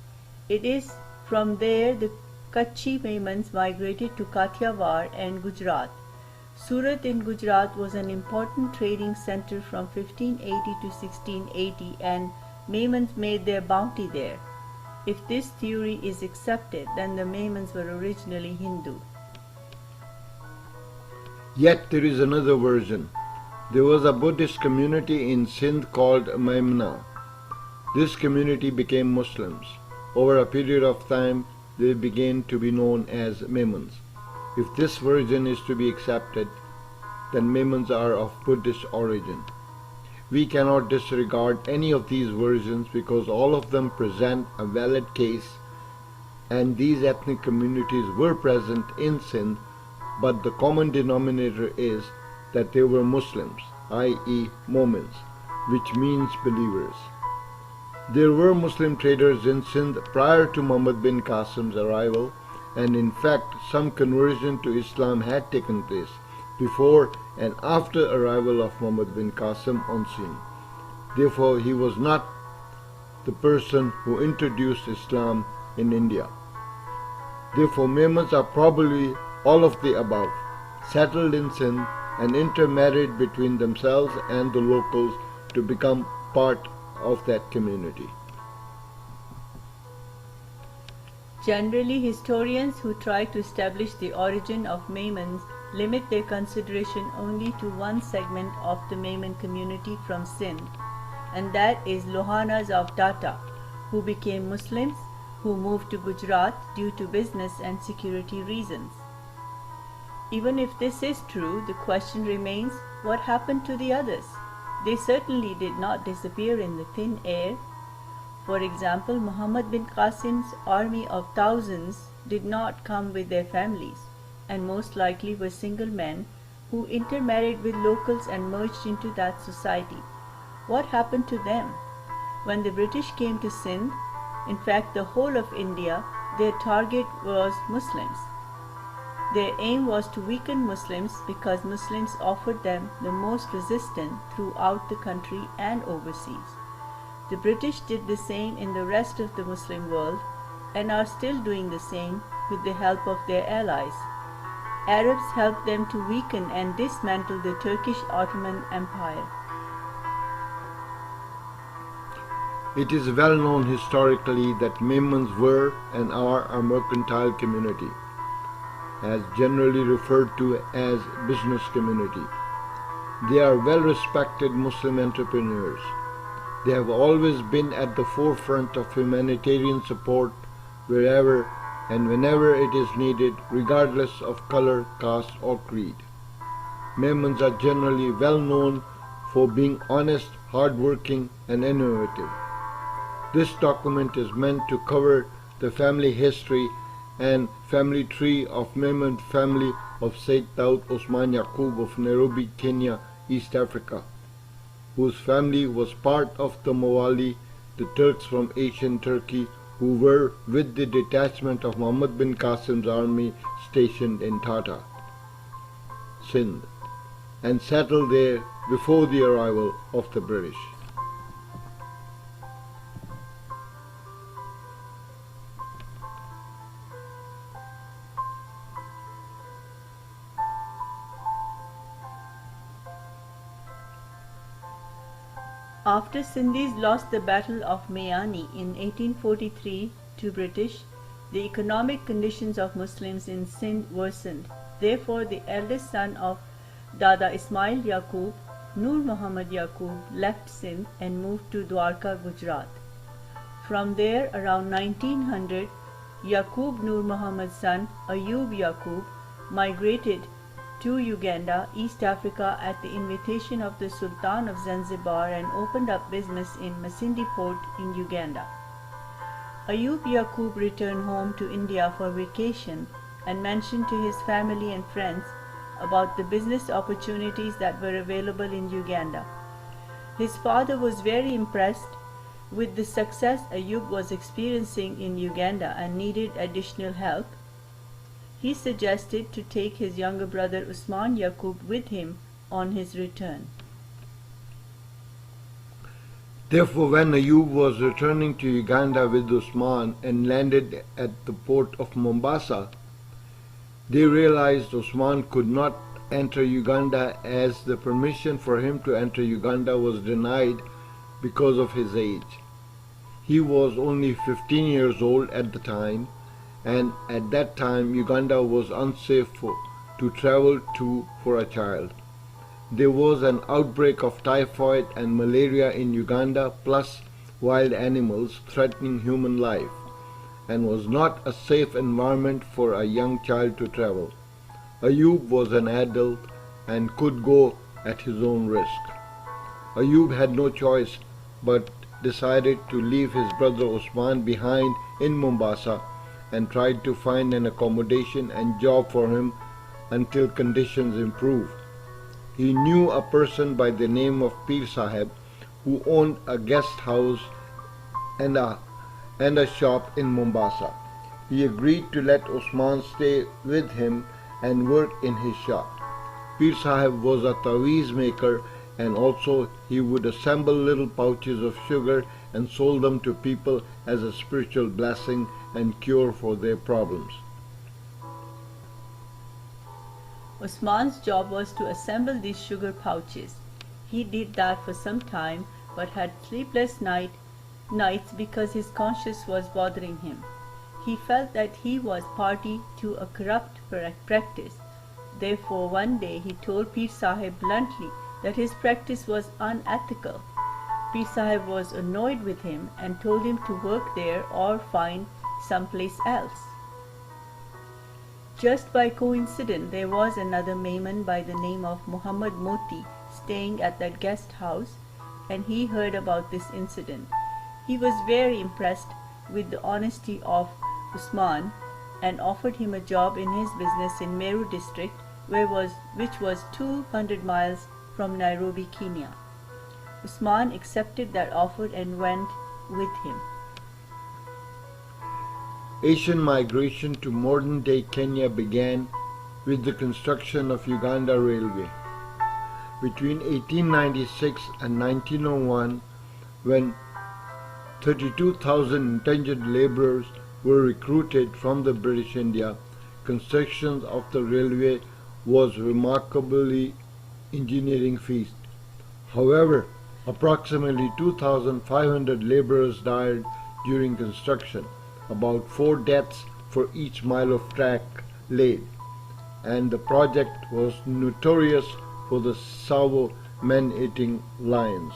It is from there the Kutchi Memons migrated to Kathiawar and Gujarat. Surat in Gujarat was an important trading center from 1580 to 1680 and Memons made their bounty there. If this theory is accepted, then the Memons were originally Hindu. Yet there is another version. There was a Buddhist community in Sindh called Memna. This community became Muslims. Over a period of time, they began to be known as Memons. If this version is to be accepted, then Memons are of Buddhist origin. We cannot disregard any of these versions because all of them present a valid case, and these ethnic communities were present in Sindh, but the common denominator is that they were Muslims, i.e. Momins, which means believers. There were Muslim traders in Sindh prior to Muhammad bin Qasim's arrival, and in fact some conversion to Islam had taken place before and after arrival of Muhammad bin Qasim on scene. Therefore, he was not the person who introduced Islam in India. Therefore, Memons are probably all of the above, settled in Sindh and intermarried between themselves and the locals to become part of that community. Generally, historians who try to establish the origin of Memons limit their consideration only to one segment of the Memon community from Sindh, and that is Lohanas of Tata, who became Muslims who moved to Gujarat due to business and security reasons. Even if this is true, the question remains, what happened to the others? They certainly did not disappear in the thin air. For example, Muhammad bin Qasim's army of thousands did not come with their families, and most likely were single men who intermarried with locals and merged into that society. What happened to them? When the British came to Sindh, in fact the whole of India, their target was Muslims. Their aim was to weaken Muslims because Muslims offered them the most resistance throughout the country and overseas. The British did the same in the rest of the Muslim world and are still doing the same with the help of their allies. Arabs helped them to weaken and dismantle the Turkish Ottoman Empire. It is well known historically that Memons were and are a mercantile community, as generally referred to as business community. They are well-respected Muslim entrepreneurs. They have always been at the forefront of humanitarian support wherever and whenever it is needed, regardless of color, caste, or creed. Memons are generally well known for being honest, hardworking, and innovative. This document is meant to cover the family history and family tree of Memon family of Sayyid Daud Osman Yakub of Nairobi, Kenya, East Africa, whose family was part of the Mawali, the Turks from ancient Turkey, who were with the detachment of Muhammad bin Qasim's army stationed in Tata, Sindh, and settled there before the arrival of the British. After Sindhis lost the Battle of Mayani in 1843 to British, the economic conditions of Muslims in Sindh worsened. Therefore, the eldest son of Dada Ismail Yakub, Nur Muhammad Yakub, left Sindh and moved to Dwarka, Gujarat. From there, around 1900, Yakub Nur Muhammad's son, Ayub Yakub, migrated to Uganda, East Africa at the invitation of the Sultan of Zanzibar and opened up business in Masindi Port in Uganda. Ayub Yakub returned home to India for vacation and mentioned to his family and friends about the business opportunities that were available in Uganda. His father was very impressed with the success Ayub was experiencing in Uganda and needed additional help. He suggested to take his younger brother Osman Yakub with him on his return. Therefore, when Ayub was returning to Uganda with Osman and landed at the port of Mombasa, they realized Osman could not enter Uganda as the permission for him to enter Uganda was denied because of his age. He was only 15 years old at the time, and at that time Uganda was unsafe to travel to for a child. There was an outbreak of typhoid and malaria in Uganda, plus wild animals threatening human life, and was not a safe environment for a young child to travel. Ayub was an adult and could go at his own risk. Ayub had no choice but decided to leave his brother Osman behind in Mombasa and tried to find an accommodation and job for him until conditions improved. He knew a person by the name of Pir Sahib who owned a guest house and a shop in Mombasa. He agreed to let Osman stay with him and work in his shop. Pir Sahib was a taweez maker, and also he would assemble little pouches of sugar and sold them to people as a spiritual blessing and cure for their problems. Osman's job was to assemble these sugar pouches. He did that for some time, but had sleepless nights because his conscience was bothering him. He felt that he was party to a corrupt practice. Therefore, one day he told Pir Sahib bluntly that his practice was unethical. Pir Sahib was annoyed with him and told him to work there or find someplace else. Just by coincidence, there was another Memon by the name of Muhammad Moti staying at that guest house, and he heard about this incident. He was very impressed with the honesty of Usman and offered him a job in his business in Meru district, which was 200 miles from Nairobi, Kenya. Usman accepted that offer and went with him. Asian migration to modern-day Kenya began with the construction of Uganda Railway. Between 1896 and 1901, when 32,000 indentured laborers were recruited from the British India, construction of the railway was remarkably engineering feat. However, approximately 2,500 laborers died during construction, about 4 deaths for each mile of track laid, and the project was notorious for the Savo man-eating lions.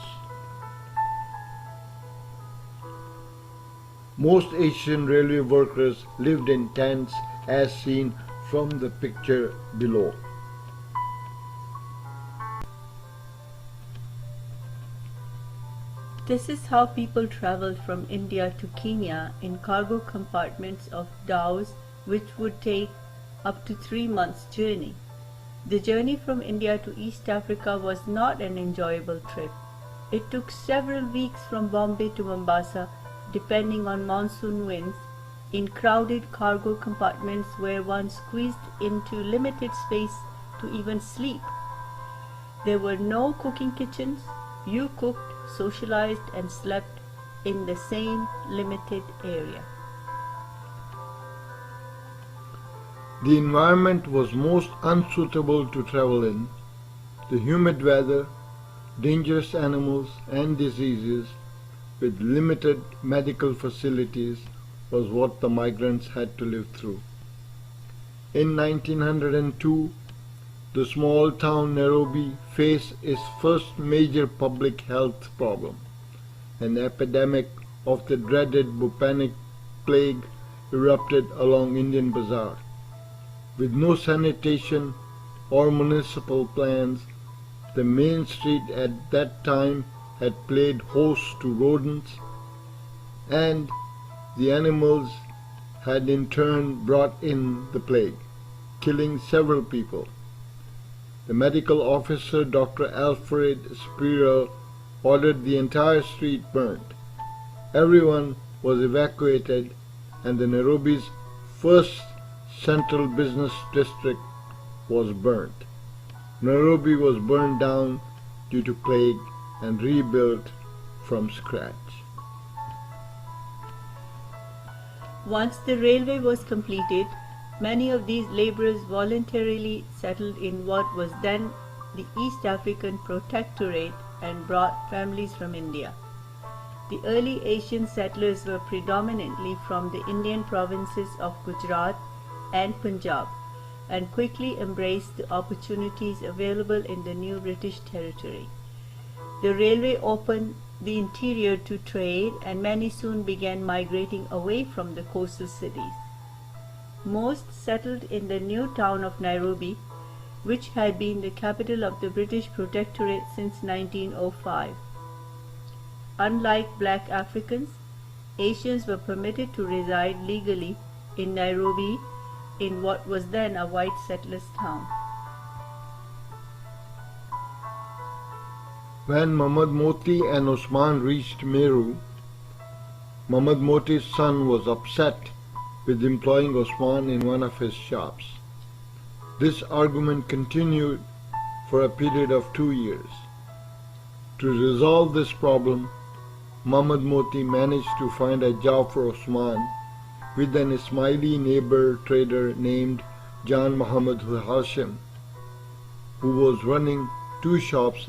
Most Asian railway workers lived in tents as seen from the picture below. This is how people traveled from India to Kenya in cargo compartments of dhows, which would take up to 3 months' journey. The journey from India to East Africa was not an enjoyable trip. It took several weeks from Bombay to Mombasa, depending on monsoon winds, in crowded cargo compartments where one squeezed into limited space to even sleep. There were no cooking kitchens. You cooked, socialized, and slept in the same limited area. The environment was most unsuitable to travel in. The humid weather, dangerous animals and diseases, with limited medical facilities was what the migrants had to live through. In 1902, the small town Nairobi faced its first major public health problem. An epidemic of the dreaded bubonic plague erupted along Indian Bazaar. With no sanitation or municipal plans, the main street at that time had played host to rodents, and the animals had in turn brought in the plague, killing several people. The medical officer, Dr. Alfred Spierer, ordered the entire street burnt. Everyone was evacuated, and the Nairobi's first central business district was burnt. Nairobi was burned down due to plague and rebuilt from scratch. Once the railway was completed, many of these laborers voluntarily settled in what was then the East African Protectorate and brought families from India. The early Asian settlers were predominantly from the Indian provinces of Gujarat and Punjab, and quickly embraced the opportunities available in the new British territory. The railway opened the interior to trade, and many soon began migrating away from the coastal cities. Most settled in the new town of Nairobi, which had been the capital of the British Protectorate since 1905. Unlike black Africans, Asians were permitted to reside legally in Nairobi, in what was then a white settlers' town. When Muhammad Moti and Osman reached Meru, Muhammad Moti's son was upset with employing Osman in one of his shops. This argument continued for a period of 2 years. To resolve this problem, Muhammad Moti managed to find a job for Osman with an Ismaili neighbor trader named Jan Muhammad Hashim, who was running 2 shops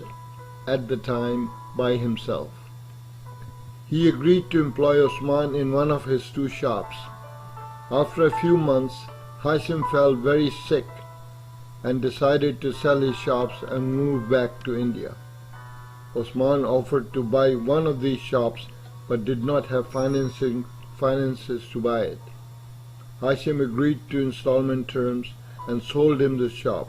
at the time by himself. He agreed to employ Osman in one of his 2 shops. After a few months, Hashim fell very sick and decided to sell his shops and move back to India. Osman offered to buy one of these shops but did not have finances to buy it. Hashim agreed to installment terms and sold him the shop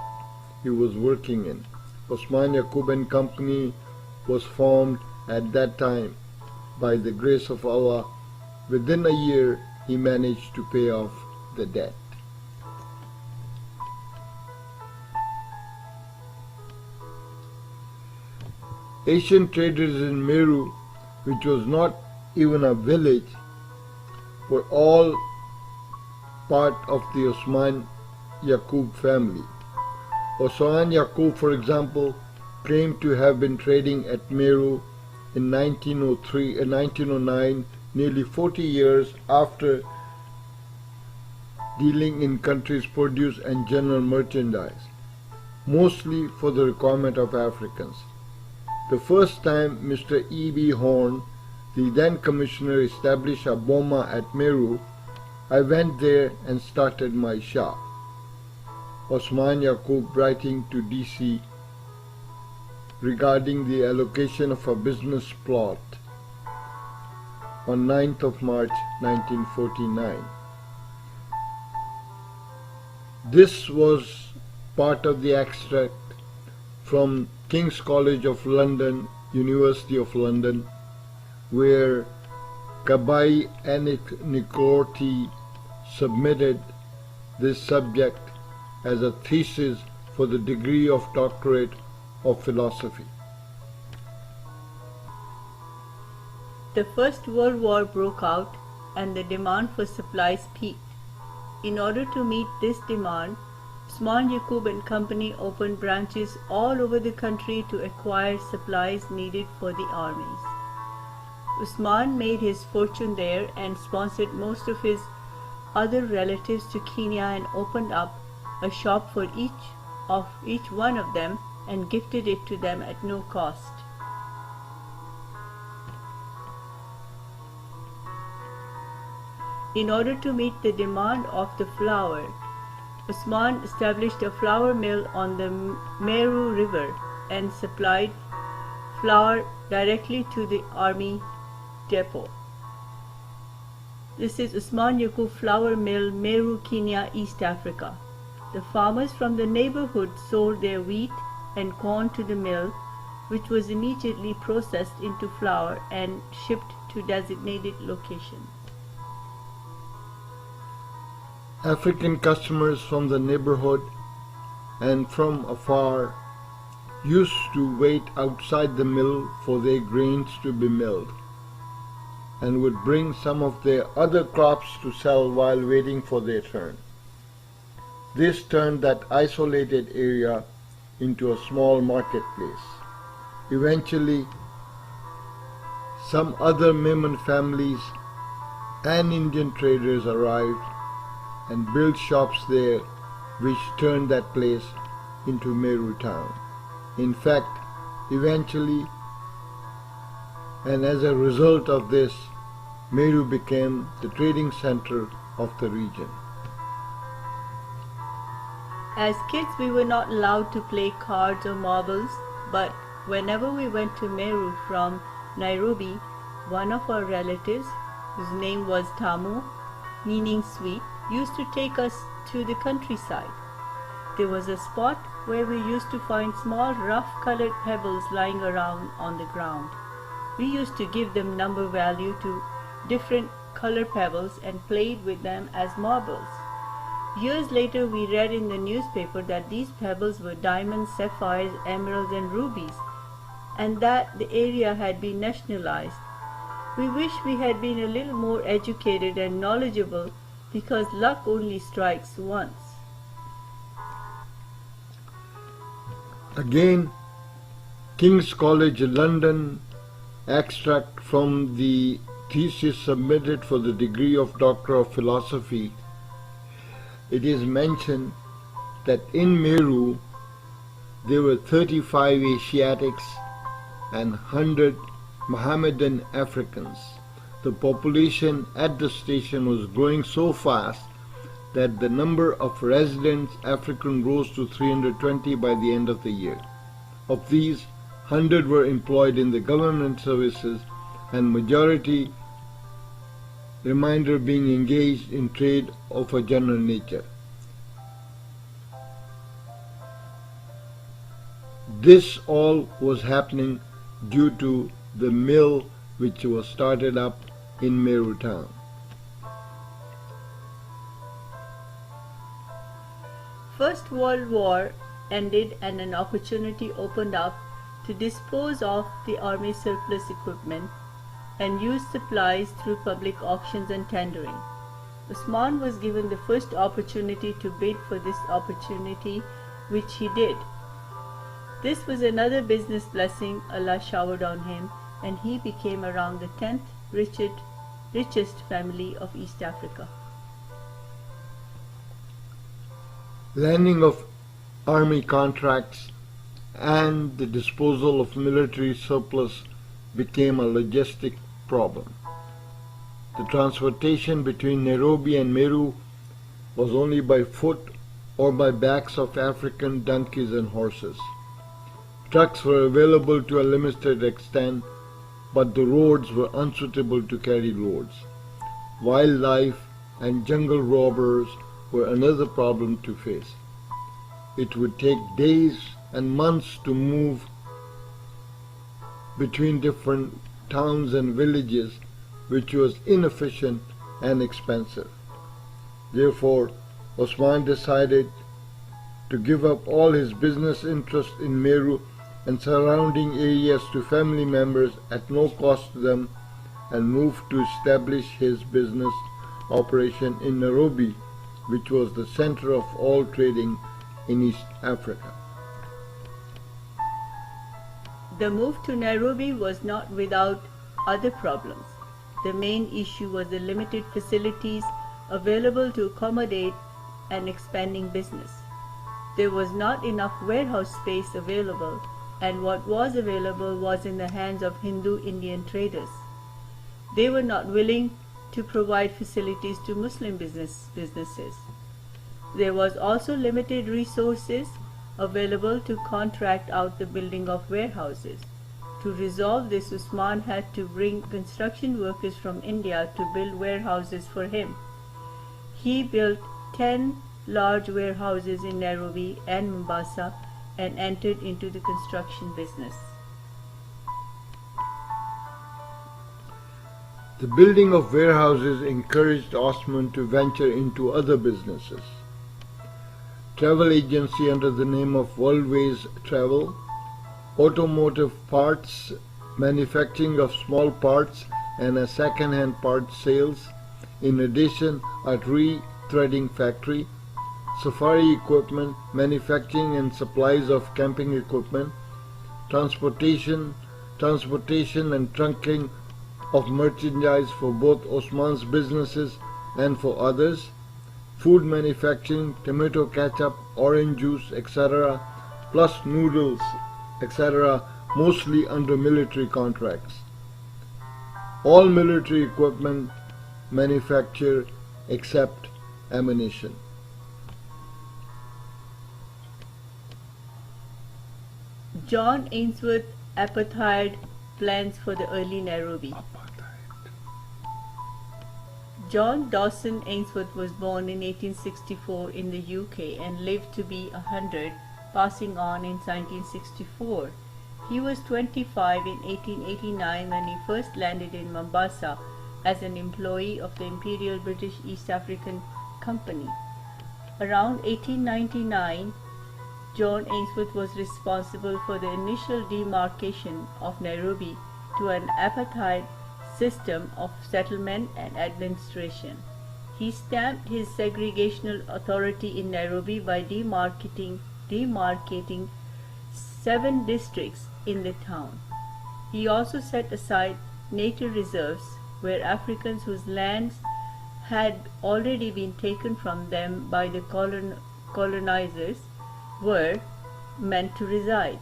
he was working in. Osman Yakub and Company was formed at that time. By the grace of Allah, within a year he managed to pay off the debt. Asian traders in Meru, which was not even a village, were all part of the Osman Yakub family. Osman Yakub, for example, claimed to have been trading at Meru in 1909, nearly 40 years after dealing in country's produce and general merchandise, mostly for the requirement of Africans. The first time Mr. E.B. Horn, the then commissioner, established a boma at Meru, I went there and started my shop. Osman Yakub, writing to D.C. regarding the allocation of a business plot on 9th of March 1949. This was part of the extract from King's College of London, University of London, where Kabai Nikorti submitted this subject as a thesis for the degree of doctorate of philosophy. The First World War broke out and the demand for supplies peaked. In order to meet this demand, Osman Yakub and Company opened branches all over the country to acquire supplies needed for the armies. Osman made his fortune there and sponsored most of his other relatives to Kenya and opened up a shop for each one of them and gifted it to them at no cost. In order to meet the demand of the flour, Osman established a flour mill on the Meru River and supplied flour directly to the army depot. This is Osman Yakub Flour Mill, Meru, Kenya, East Africa. The farmers from the neighborhood sold their wheat and corn to the mill, which was immediately processed into flour and shipped to designated locations. African customers from the neighborhood and from afar used to wait outside the mill for their grains to be milled and would bring some of their other crops to sell while waiting for their turn. This turned that isolated area into a small marketplace. Eventually, some other Memon families and Indian traders arrived and built shops there, which turned that place into Meru town. In fact, eventually, and as a result of this, Meru became the trading center of the region. As kids, we were not allowed to play cards or marbles, but whenever we went to Meru from Nairobi, one of our relatives, whose name was Tamu, meaning sweet, used to take us to the countryside. There was a spot where we used to find small rough-colored pebbles lying around on the ground. We used to give them number value to different color pebbles and played with them as marbles. Years later, we read in the newspaper that these pebbles were diamonds, sapphires, emeralds, and rubies, and that the area had been nationalized. We wish we had been a little more educated and knowledgeable, because luck only strikes once. Again, King's College London extract from the thesis submitted for the degree of Doctor of Philosophy. It is mentioned that in Meru there were 35 Asiatics and 100 Mohammedan Africans. The population at the station was growing so fast that the number of resident Africans rose to 320 by the end of the year. Of these, 100 were employed in the government services and majority remainder being engaged in trade of a general nature. This all was happening due to the mill which was started up in Meru town. First World War ended and an opportunity opened up to dispose of the army surplus equipment and use supplies through public auctions and tendering. Osman was given the first opportunity to bid for this opportunity, which he did. This was another business blessing Allah showered on him, and he became around the 10th richest family of East Africa. Landing of army contracts and the disposal of military surplus became a logistic problem. The transportation between Nairobi and Meru was only by foot or by backs of African donkeys and horses. Trucks were available to a limited extent, but the roads were unsuitable to carry loads. Wildlife and jungle robbers were another problem to face. It would take days and months to move between different towns and villages, which was inefficient and expensive. Therefore, Osman decided to give up all his business interests in Meru and surrounding areas to family members at no cost to them and moved to establish his business operation in Nairobi, which was the center of all trading in East Africa. The move to Nairobi was not without other problems. The main issue was the limited facilities available to accommodate an expanding business. There was not enough warehouse space available, and what was available was in the hands of Hindu Indian traders. They were not willing to provide facilities to Muslim businesses. There was also limited resources available to contract out the building of warehouses. To resolve this, Osman had to bring construction workers from India to build warehouses for him. He built 10 large warehouses in Nairobi and Mombasa and entered into the construction business. The building of warehouses encouraged Osman to venture into other businesses. Travel agency under the name of Worldways Travel, automotive parts, manufacturing of small parts and a second-hand parts sales, in addition a re-threading factory, safari equipment, manufacturing and supplies of camping equipment, transportation and trunking of merchandise for both Osman's businesses and for others, food manufacturing, tomato ketchup, orange juice, etc., plus noodles, etc., mostly under military contracts. All military equipment manufactured except ammunition. John Ainsworth apartheid plans for the early Nairobi. John Dawson Ainsworth was born in 1864 in the UK and lived to be 100, passing on in 1964. He was 25 in 1889 when he first landed in Mombasa as an employee of the Imperial British East African Company. Around 1899, John Ainsworth was responsible for the initial demarcation of Nairobi to an apartheid system of settlement and administration. He stamped his segregational authority in Nairobi by demarcating 7 districts in the town. He also set aside nature reserves where Africans whose lands had already been taken from them by the colonizers were meant to reside.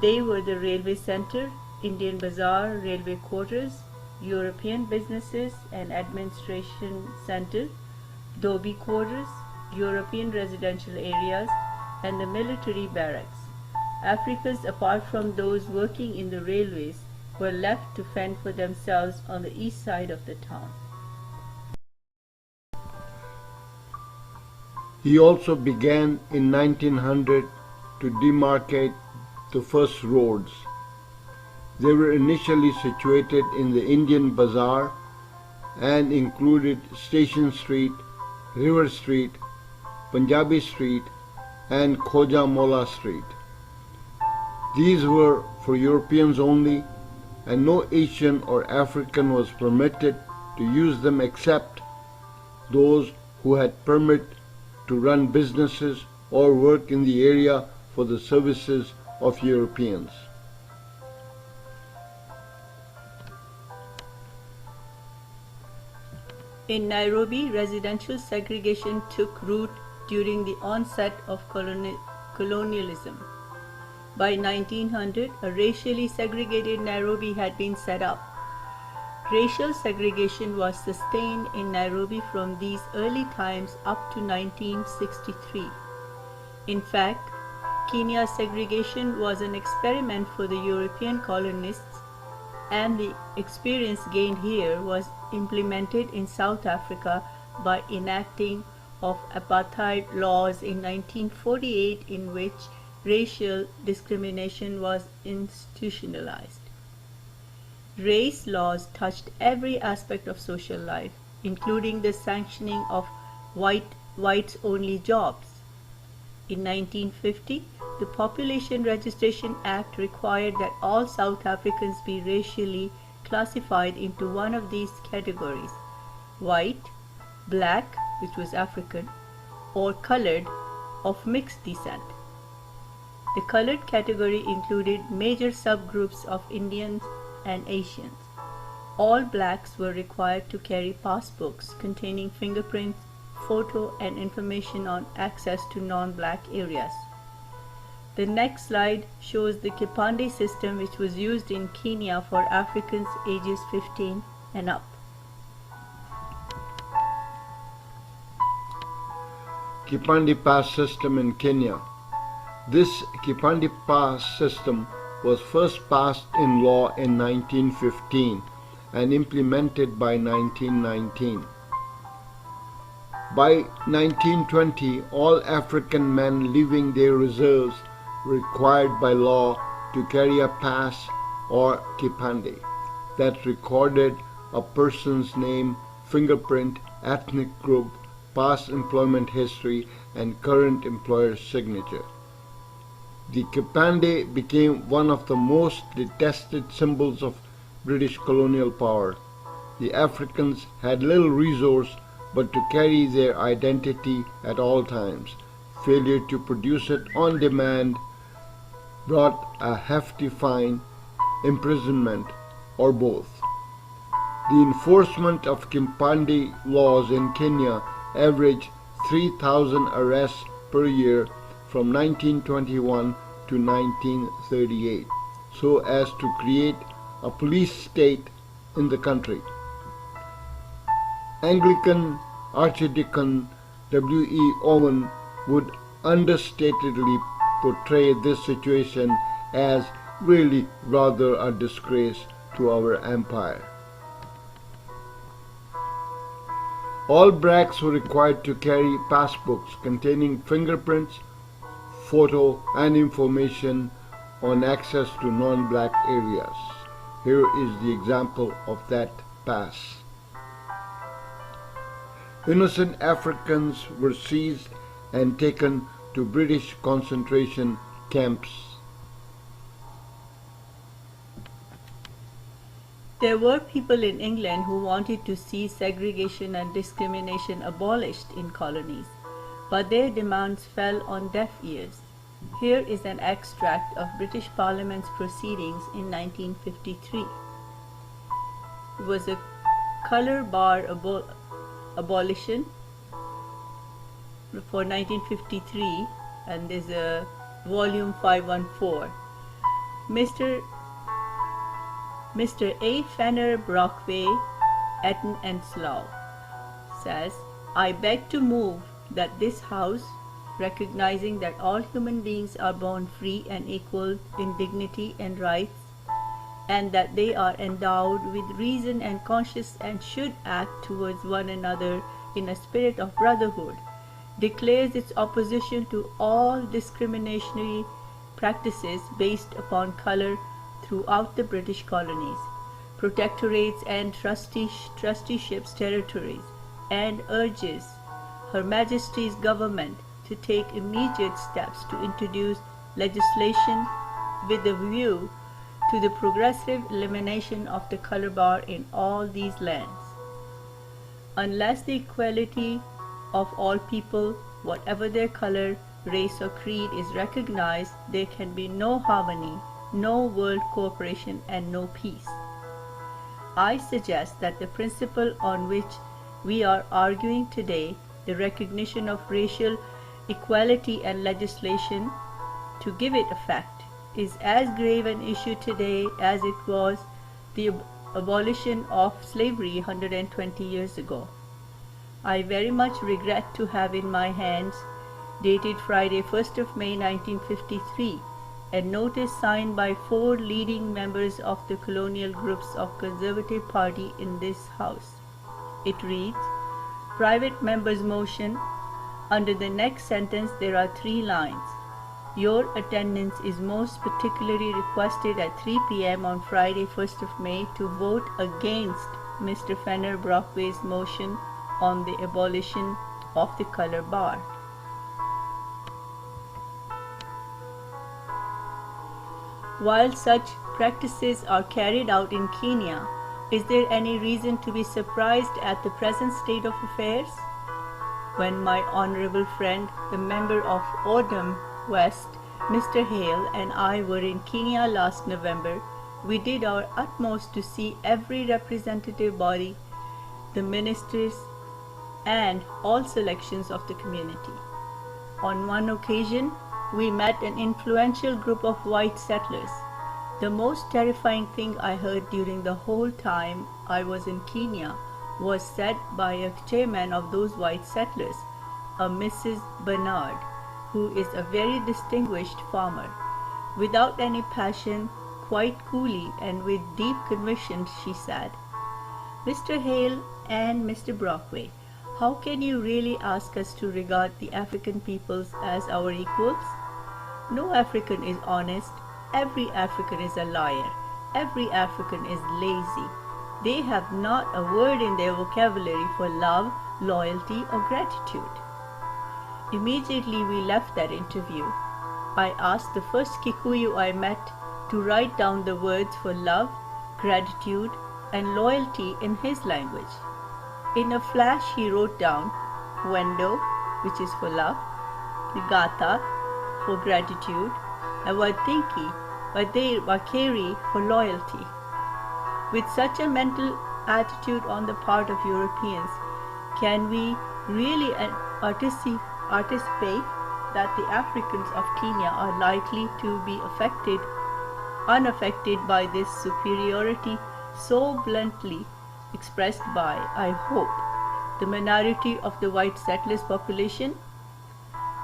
They were the railway center, Indian bazaar, railway quarters, European businesses and administration center, Dhobi quarters, European residential areas, and the military barracks. Africans, apart from those working in the railways, were left to fend for themselves on the east side of the town. He also began in 1900 to demarcate the first roads. They were initially situated in the Indian Bazaar and included Station Street, River Street, Punjabi Street, and Khoja Mola Street. These were for Europeans only, and no Asian or African was permitted to use them except those who had permit to run businesses or work in the area for the services of Europeans. In Nairobi, residential segregation took root during the onset of colonialism. By 1900, a racially segregated Nairobi had been set up. Racial segregation was sustained in Nairobi from these early times up to 1963. In fact, Kenya's segregation was an experiment for the European colonists, and the experience gained here was implemented in South Africa by enacting of apartheid laws in 1948, in which racial discrimination was institutionalized. Race laws touched every aspect of social life, including the sanctioning of whites-only jobs. In 1950, the Population Registration Act required that all South Africans be racially classified into one of these categories: white, black, which was African, or colored, of mixed descent. The colored category included major subgroups of Indians and Asians. All blacks were required to carry passbooks containing fingerprints, photo, and information on access to non-black areas. The next slide shows the Kipande system, which was used in Kenya for Africans ages 15 and up. Kipande Pass system in Kenya. This Kipande Pass system was first passed in law in 1915 and implemented by 1919. By 1920, all African men leaving their reserves were required by law to carry a pass or Kipande that recorded a person's name, fingerprint, ethnic group, past employment history, and current employer's signature. The Kipande became one of the most detested symbols of British colonial power. The Africans had little resource but to carry their identity at all times. Failure to produce it on demand brought a hefty fine, imprisonment, or both. The enforcement of Kipande laws in Kenya averaged 3,000 arrests per year from 1921 to 1938, so as to create a police state in the country. Anglican Archdeacon W.E. Owen would understatedly portray this situation as really rather a disgrace to our empire. All blacks were required to carry passbooks containing fingerprints, photo, and information on access to non-black areas. Here is the example of that pass. Innocent Africans were seized and taken to British concentration camps. There were people in England who wanted to see segregation and discrimination abolished in colonies, but their demands fell on deaf ears. Here is an extract of British Parliament's proceedings in 1953. It was a colour bar abolition for 1953, and there's a volume 514. Mr. A. Fenner Brockway, Eton and Slough says, I beg to move that this House, recognizing that all human beings are born free and equal in dignity and rights, and that they are endowed with reason and conscience and should act towards one another in a spirit of brotherhood, declares its opposition to all discriminatory practices based upon color throughout the British colonies, protectorates and trusteeships territories, and urges Her Majesty's government to take immediate steps to introduce legislation with a view to the progressive elimination of the color bar in all these lands. Unless the equality of all people, whatever their color, race or creed, is recognized, there can be no harmony, no world cooperation, and no peace. I suggest that the principle on which we are arguing today, the recognition of racial equality and legislation to give it effect, is as grave an issue today as it was the abolition of slavery 120 years ago. I very much regret to have in my hands, dated Friday 1st of May 1953, a notice signed by 4 leading members of the colonial groups of Conservative Party in this House. It reads, Private Member's Motion. Under the next sentence there are 3 lines. Your attendance is most particularly requested at 3 p.m. on Friday 1st of May to vote against Mr. Fenner Brockway's motion on the abolition of the color bar. While such practices are carried out in Kenya, is there any reason to be surprised at the present state of affairs? When my honorable friend, the member of Oldham West, Mr. Hale, and I were in Kenya last November, we did our utmost to see every representative body, the ministers, and all selections of the community. On one occasion, we met an influential group of white settlers. The most terrifying thing I heard during the whole time I was in Kenya was said by a chairman of those white settlers, a Mrs. Bernard, who is a very distinguished farmer. Without any passion, quite coolly and with deep conviction, she said, Mr. Hale and Mr. Brockway, how can you really ask us to regard the African peoples as our equals? No African is honest. Every African is a liar. Every African is lazy. They have not a word in their vocabulary for love, loyalty, or gratitude. Immediately we left that interview. I asked the first Kikuyu I met to write down the words for love, gratitude, and loyalty in his language. In a flash he wrote down Wendo, which is for love, Gata, for gratitude, and Wadinki, Wakeri, for loyalty. With such a mental attitude on the part of Europeans, can we really anticipate that the Africans of Kenya are likely to be unaffected by this superiority so bluntly expressed by, I hope, the minority of the white settlers' population?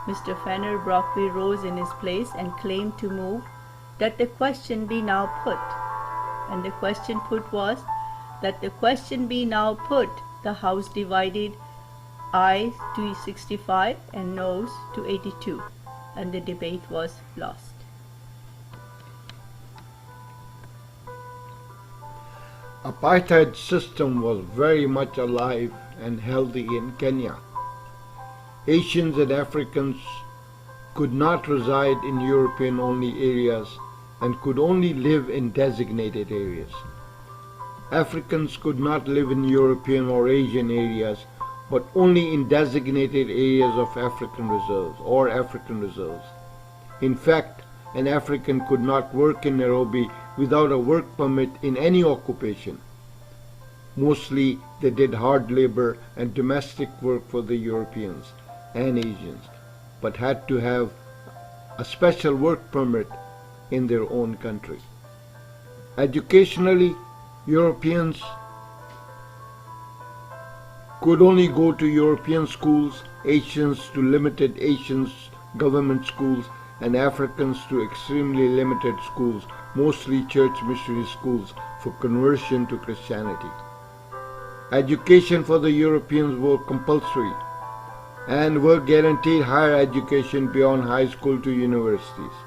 Mr. Fenner Brockway rose in his place and claimed to move that the question be now put. And the question put was that the question be now put, the House divided, ayes to 65 and noes to 82, and the debate was lost. Apartheid system was very much alive and healthy in Kenya. Asians and Africans could not reside in European-only areas and could only live in designated areas. Africans could not live in European or Asian areas, but only in designated areas of African reserves. In fact, an African could not work in Nairobi without a work permit in any occupation. Mostly they did hard labor and domestic work for the Europeans and Asians, but had to have a special work permit in their own country. Educationally, Europeans could only go to European schools, Asians to limited Asian government schools, and Africans to extremely limited schools, mostly church missionary schools for conversion to Christianity. Education for the Europeans were compulsory and were guaranteed higher education beyond high school to universities.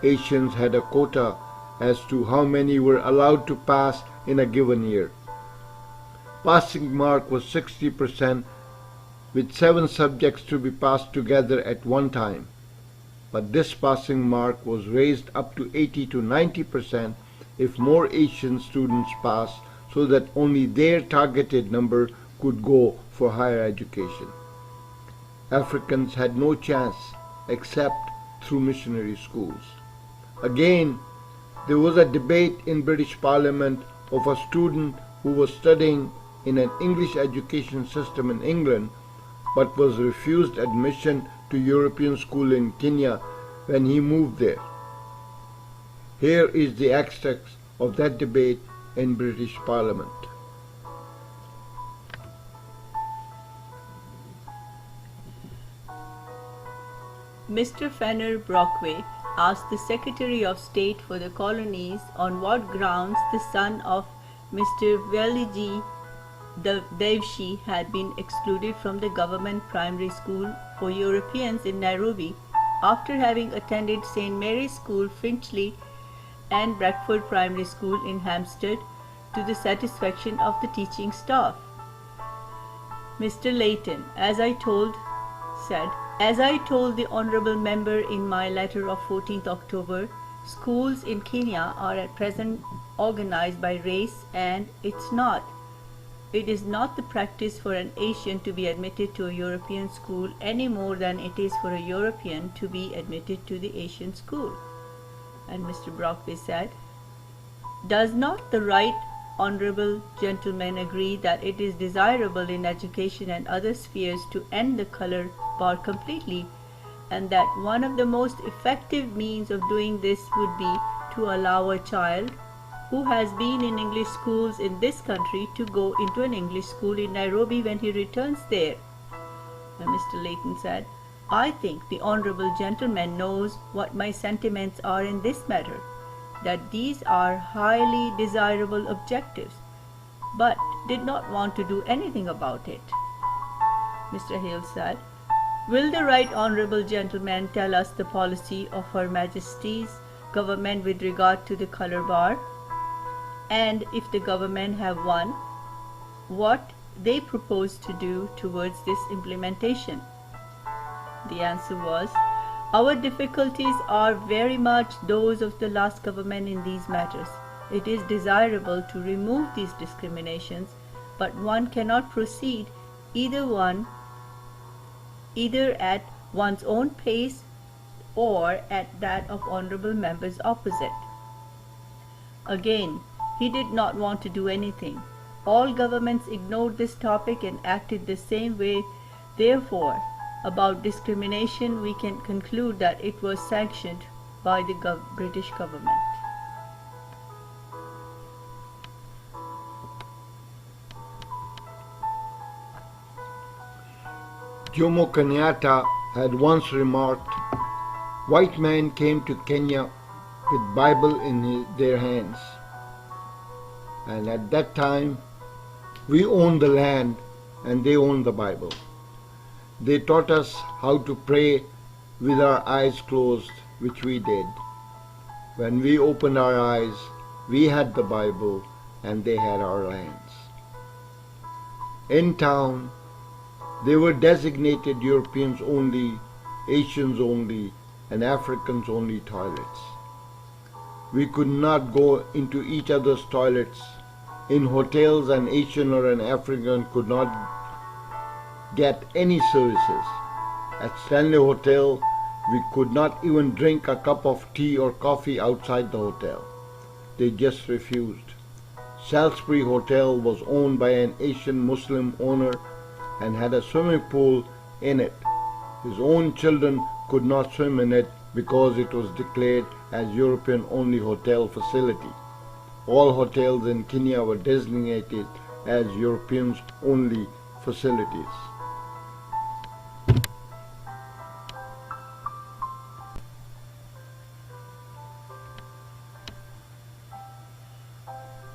Asians had a quota as to how many were allowed to pass in a given year. Passing mark was 60%, with 7 subjects to be passed together at one time. But this passing mark was raised up to 80 to 90% if more Asian students passed, so that only their targeted number could go for higher education. Africans had no chance except through missionary schools. Again, there was a debate in British Parliament of a student who was studying in an English education system in England but was refused admission to European school in Kenya when he moved there. Here is the extract of that debate in British Parliament. Mr. Fenner Brockway asked the Secretary of State for the Colonies on what grounds the son of Mr. Veliji Devshi had been excluded from the government primary school for Europeans in Nairobi after having attended St. Mary's School, Finchley, and Bradford Primary School in Hampstead to the satisfaction of the teaching staff. Mr. Layton, as I told the Honourable Member in my letter of 14th October, schools in Kenya are at present organized by race, and it is not the practice for an Asian to be admitted to a European school any more than it is for a European to be admitted to the Asian school. And Mr. Brockway said, does not the right honourable gentleman agree that it is desirable in education and other spheres to end the colour bar completely, and that one of the most effective means of doing this would be to allow a child who has been in English schools in this country to go into an English school in Nairobi when he returns there? And Mr. Layton said, I think the honourable gentleman knows what my sentiments are in this matter, that these are highly desirable objectives, but did not want to do anything about it. Mr. Hale said, will the right honourable gentleman tell us the policy of Her Majesty's government with regard to the colour bar, and if the government have one, what they propose to do towards this implementation? The answer was, our difficulties are very much those of the last government in these matters. It is desirable to remove these discriminations, but one cannot proceed either at one's own pace or at that of honourable members opposite. Again, he did not want to do anything. All governments ignored this topic and acted the same way. Therefore, about discrimination, we can conclude that it was sanctioned by the British government. Jomo Kenyatta had once remarked, white men came to Kenya with Bible in their hands, and at that time we owned the land and they owned the Bible. They taught us how to pray with our eyes closed, which we did. When we opened our eyes, we had the Bible and they had our lands. In town, they were designated Europeans only, Asians only, and Africans only toilets. We could not go into each other's toilets. In hotels, an Asian or an African could not get any services. At Stanley Hotel, we could not even drink a cup of tea or coffee outside the hotel. They just refused. Salisbury Hotel was owned by an Asian Muslim owner and had a swimming pool in it. His own children could not swim in it because it was declared as European-only hotel facility. All hotels in Kenya were designated as Europeans-only facilities.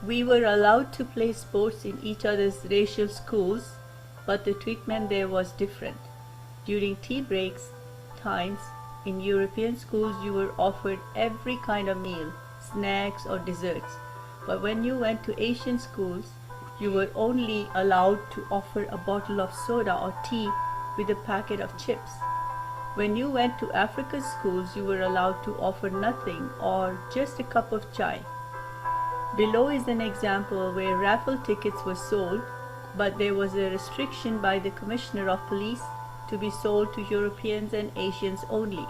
We were allowed to play sports in each other's racial schools, but the treatment there was different. During tea breaks times, in European schools you were offered every kind of meal, snacks or desserts. But when you went to Asian schools, you were only allowed to offer a bottle of soda or tea with a packet of chips. When you went to African schools, you were allowed to offer nothing or just a cup of chai. Below is an example where raffle tickets were sold, but there was a restriction by the Commissioner of Police to be sold to Europeans and Asians only.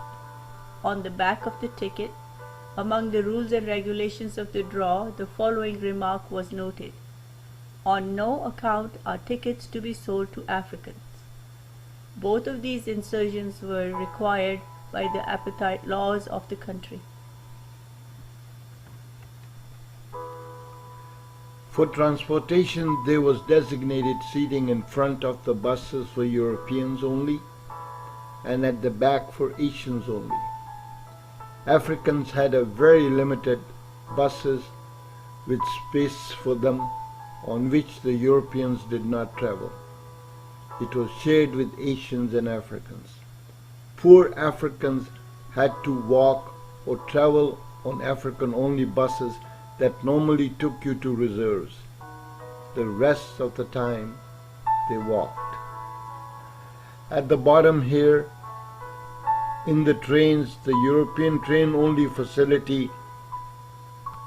On the back of the ticket, among the rules and regulations of the draw, the following remark was noted: "On no account are tickets to be sold to Africans." Both of these insertions were required by the apartheid laws of the country. For transportation, there was designated seating in front of the buses for Europeans only, and at the back for Asians only. Africans had a very limited buses with space for them, on which the Europeans did not travel. It was shared with Asians and Africans. Poor Africans had to walk or travel on African-only buses that normally took you to reserves. The rest of the time, they walked. At the bottom here, in the trains, the European train-only facility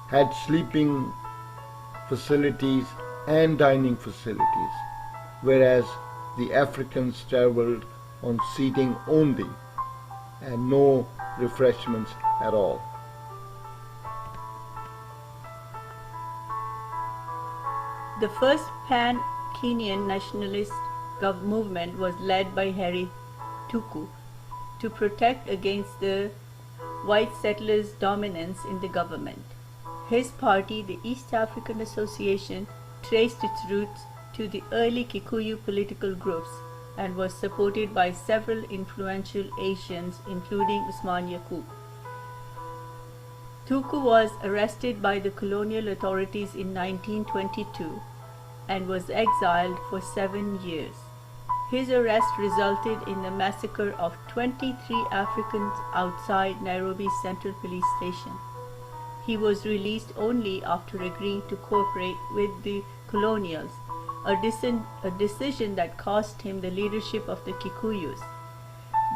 had sleeping facilities and dining facilities, whereas the Africans traveled on seating only and no refreshments at all. The first pan-Kenyan nationalist movement was led by Harry Tuku to protect against the white settlers' dominance in the government. His party, the East African Association, traced its roots to the early Kikuyu political groups and was supported by several influential Asians, including Osman Yakub. Tuku was arrested by the colonial authorities in 1922 and was exiled for 7 years. His arrest resulted in the massacre of 23 Africans outside Nairobi's Central Police Station. He was released only after agreeing to cooperate with the colonials, a decision that cost him the leadership of the Kikuyus.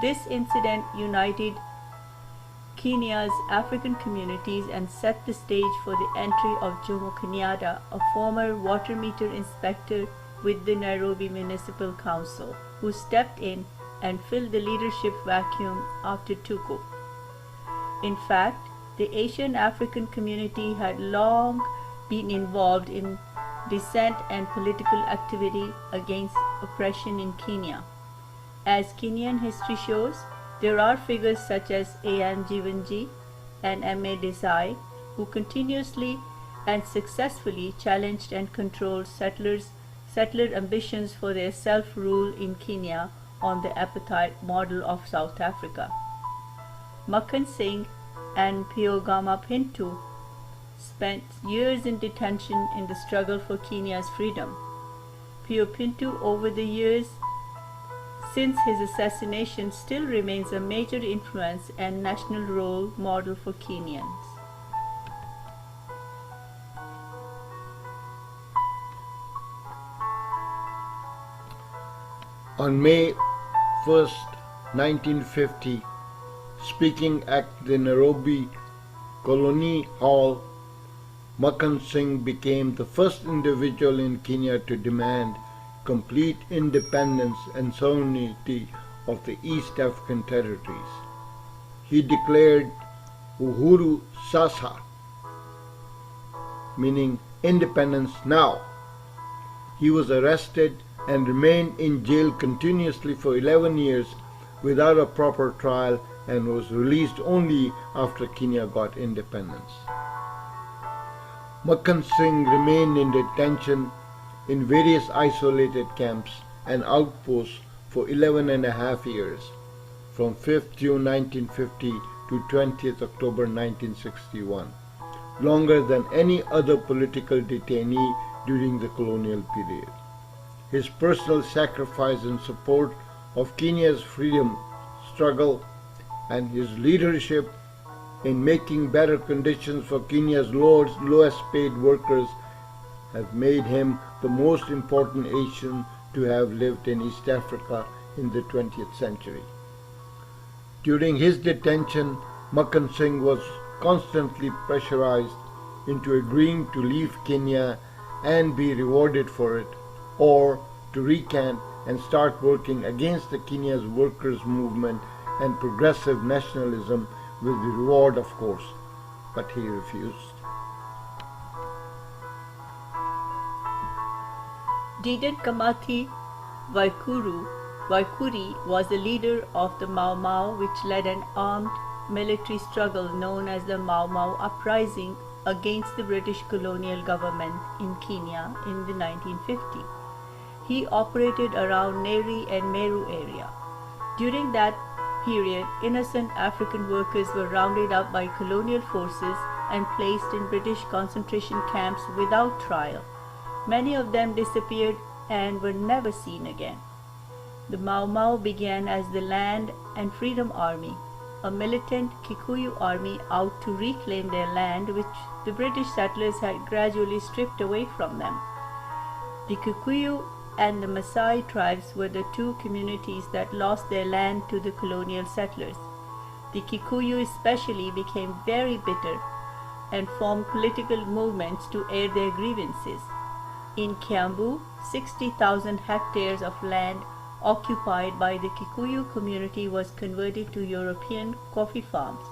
This incident united Kenya's African communities and set the stage for the entry of Jomo Kenyatta, a former water meter inspector with the Nairobi Municipal Council, who stepped in and filled the leadership vacuum after Tuku. In fact, the Asian African community had long been involved in dissent and political activity against oppression in Kenya. As Kenyan history shows, there are figures such as A.N. Jivanji and M.A. Desai who continuously and successfully challenged and controlled settler ambitions for their self-rule in Kenya on the apartheid model of South Africa. Makhan Singh and Piogama Pinto spent years in detention in the struggle for Kenya's freedom. Pio Pinto, over the years since his assassination, still remains a major influence and national role model for Kenyans. On May 1st, 1950, speaking at the Nairobi Colony Hall, Makhan Singh became the first individual in Kenya to demand complete independence and sovereignty of the East African territories. He declared Uhuru Sasa, meaning independence now. He was arrested and remained in jail continuously for 11 years without a proper trial and was released only after Kenya got independence. Makhan Singh remained in detention in various isolated camps an outpost for 11.5 years, from 5th June 1950 to 20th October 1961, longer than any other political detainee during the colonial period. His personal sacrifice in support of Kenya's freedom struggle and his leadership in making better conditions for Kenya's lowest paid workers have made him the most important Asian to have lived in East Africa in the 20th century. During his detention, Makhan Singh was constantly pressurized into agreeing to leave Kenya and be rewarded for it, or to recant and start working against the Kenya's workers' movement and progressive nationalism with the reward, of course, but he refused. Dedan Kimathi Waikuri was the leader of the Mau Mau, which led an armed military struggle known as the Mau Mau Uprising against the British colonial government in Kenya in the 1950s. He operated around Nyeri and Meru area. During that period, innocent African workers were rounded up by colonial forces and placed in British concentration camps without trial. Many of them disappeared and were never seen again. The Mau Mau began as the Land and Freedom Army, a militant Kikuyu army out to reclaim their land which the British settlers had gradually stripped away from them. The Kikuyu and the Maasai tribes were the two communities that lost their land to the colonial settlers. The Kikuyu especially became very bitter and formed political movements to air their grievances. In Kiambu, 60,000 hectares of land occupied by the Kikuyu community was converted to European coffee farms.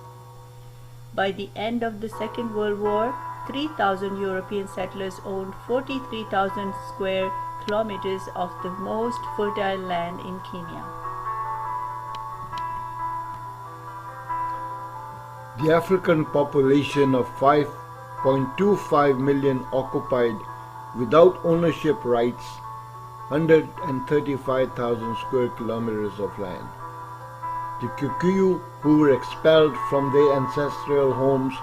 By the end of the Second World War, 3,000 European settlers owned 43,000 square kilometers of the most fertile land in Kenya. The African population of 5.25 million occupied, without ownership rights, 135,000 square kilometers of land. The Kikuyu, who were expelled from their ancestral homes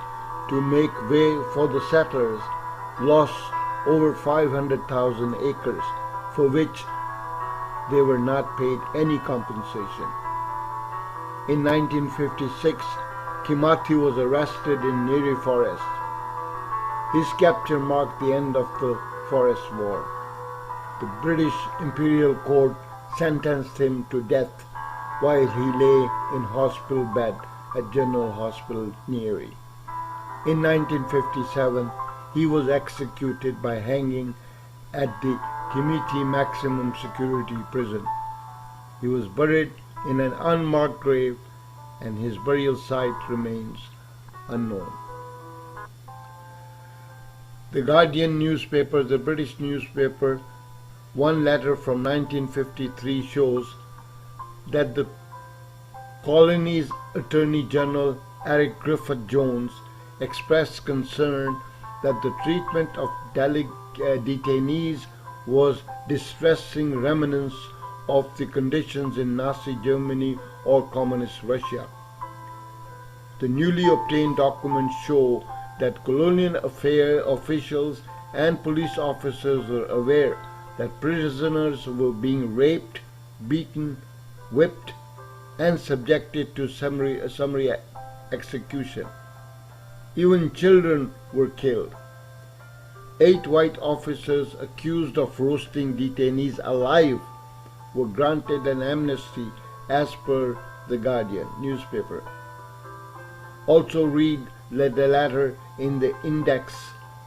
to make way for the settlers, lost over 500,000 acres, for which they were not paid any compensation. In 1956, Kimathi was arrested in Nyeri Forest. His capture marked the end of the Forest War. The British Imperial Court sentenced him to death while he lay in hospital bed at General Hospital Nyeri. In 1957, he was executed by hanging at the Kimiti Maximum Security Prison. He was buried in an unmarked grave, and his burial site remains unknown. The Guardian newspaper, the British newspaper, one letter from 1953 shows that the colony's Attorney General Eric Griffith Jones expressed concern that the treatment of detainees was distressing remnants of the conditions in Nazi Germany or Communist Russia. The newly obtained documents show that colonial affair officials and police officers were aware that prisoners were being raped, beaten, whipped, and subjected to summary execution. Even children were killed. 8 white officers accused of roasting detainees alive were granted an amnesty as per the Guardian newspaper. Also read the letter in the index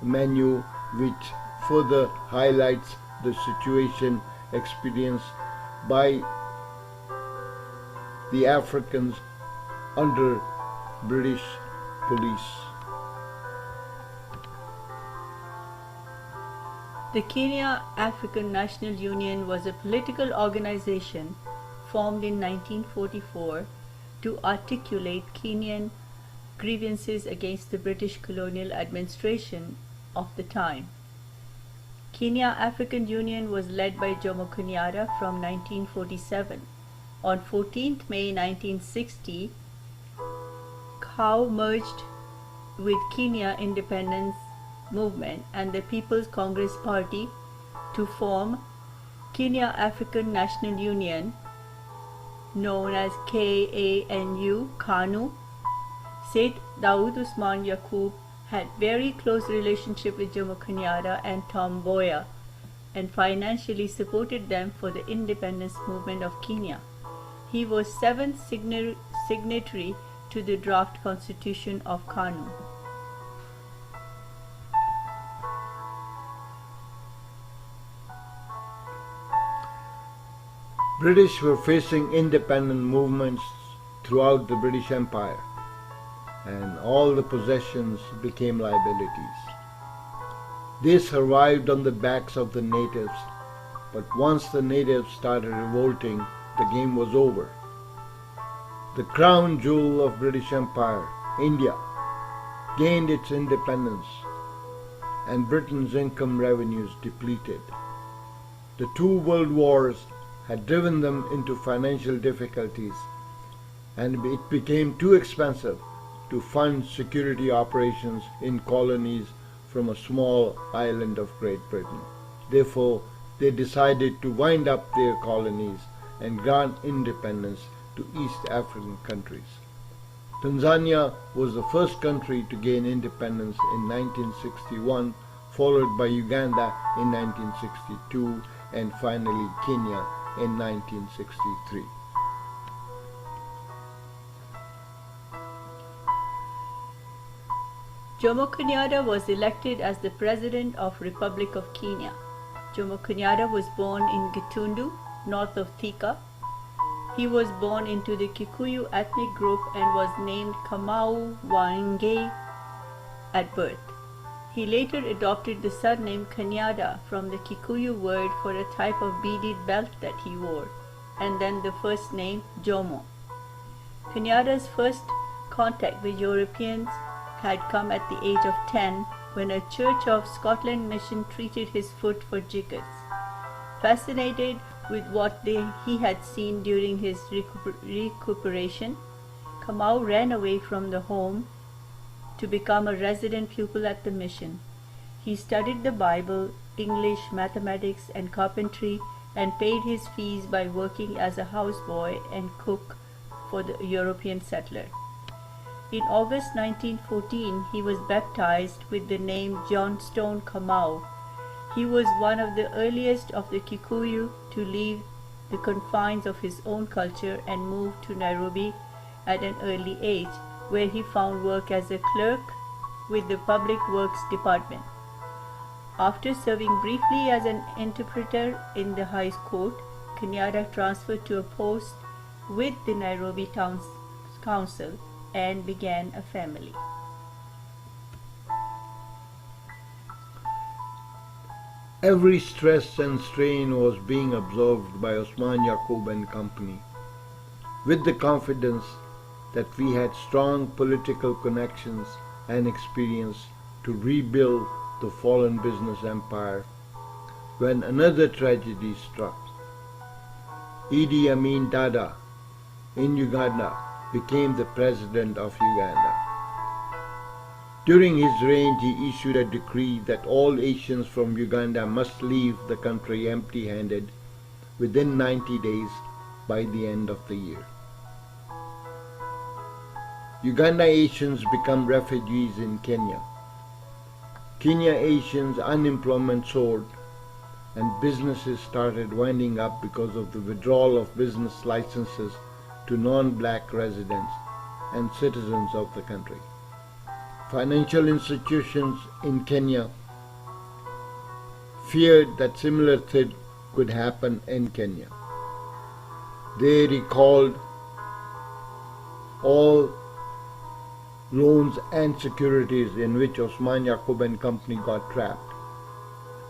menu, which further highlights the situation experienced by the Africans under British police. The Kenya African National Union was a political organization formed in 1944 to articulate Kenyan grievances against the British colonial administration of the time. Kenya African Union was led by Jomo Kenyatta from 1947. On 14th May 1960, KAU merged with Kenya Independence Movement and the People's Congress Party to form Kenya African National Union, known as KANU. Said Daud Osman Yakub had very close relationship with Jomo Kenyatta and Tom Mboya and financially supported them for the independence movement of Kenya. He was seventh signatory to the draft constitution of KANU. British were facing independent movements throughout the British Empire, and all the possessions became liabilities. They survived on the backs of the natives, but once the natives started revolting, the game was over. The crown jewel of British Empire, India, gained its independence, and Britain's income revenues depleted. The two world wars had driven them into financial difficulties, and it became too expensive to fund security operations in colonies from a small island of Great Britain. Therefore, they decided to wind up their colonies and grant independence to East African countries. Tanzania was the first country to gain independence in 1961, followed by Uganda in 1962, and finally Kenya in 1963. Jomo Kenyatta was elected as the President of Republic of Kenya. Jomo Kenyatta was born in Gitundu, north of Thika. He was born into the Kikuyu ethnic group and was named Kamau Wange at birth. He later adopted the surname Kenyatta from the Kikuyu word for a type of beaded belt that he wore, and then the first name Jomo. Kenyatta's first contact with Europeans had come at the age of 10 when a Church of Scotland mission treated his foot for jiggers. Fascinated with what he had seen during his recuperation, Kamau ran away from the home to become a resident pupil at the mission. He studied the Bible, English, mathematics, and carpentry, and paid his fees by working as a houseboy and cook for the European settler. In August 1914, he was baptized with the name Johnstone Kamau. He was one of the earliest of the Kikuyu to leave the confines of his own culture and move to Nairobi at an early age, where he found work as a clerk with the Public Works Department. After serving briefly as an interpreter in the High Court, Kenyatta transferred to a post with the Nairobi Town Council and began a family. Every stress and strain was being absorbed by Osman Yakub and company, with the confidence that we had strong political connections and experience to rebuild the fallen business empire, when another tragedy struck. Idi Amin Dada in Uganda became the president of Uganda. During his reign, he issued a decree that all Asians from Uganda must leave the country empty-handed within 90 days by the end of the year. Uganda Asians become refugees in Kenya. Kenya Asians' unemployment soared, and businesses started winding up because of the withdrawal of business licenses to non-black residents and citizens of the country. Financial institutions in Kenya feared that similar thing could happen in Kenya. They recalled all loans and securities in which Osman Yakub and company got trapped,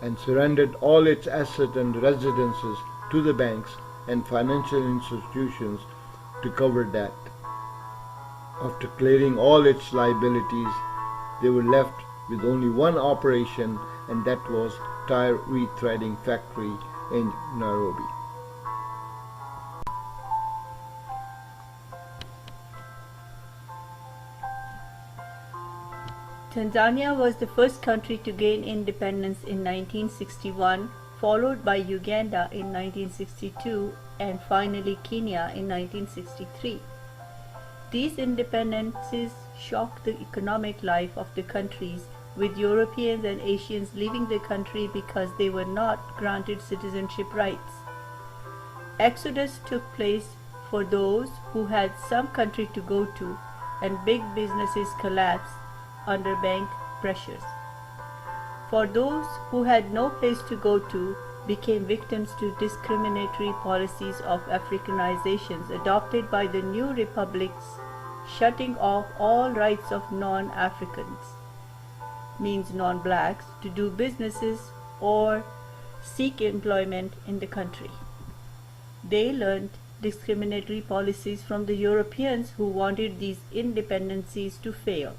and surrendered all its assets and residences to the banks and financial institutions to cover that. After clearing all its liabilities, they were left with only one operation, and that was tire rethreading factory in Nairobi. Tanzania was the first country to gain independence in 1961, followed by Uganda in 1962 and finally Kenya in 1963. These independences shocked the economic life of the countries, with Europeans and Asians leaving the country because they were not granted citizenship rights. Exodus took place for those who had some country to go to, and big businesses collapsed under bank pressures. For those who had no place to go to, became victims to discriminatory policies of Africanizations adopted by the new republics, shutting off all rights of non-Africans, means non-blacks, to do businesses or seek employment in the country. They learned discriminatory policies from the Europeans who wanted these independencies to fail.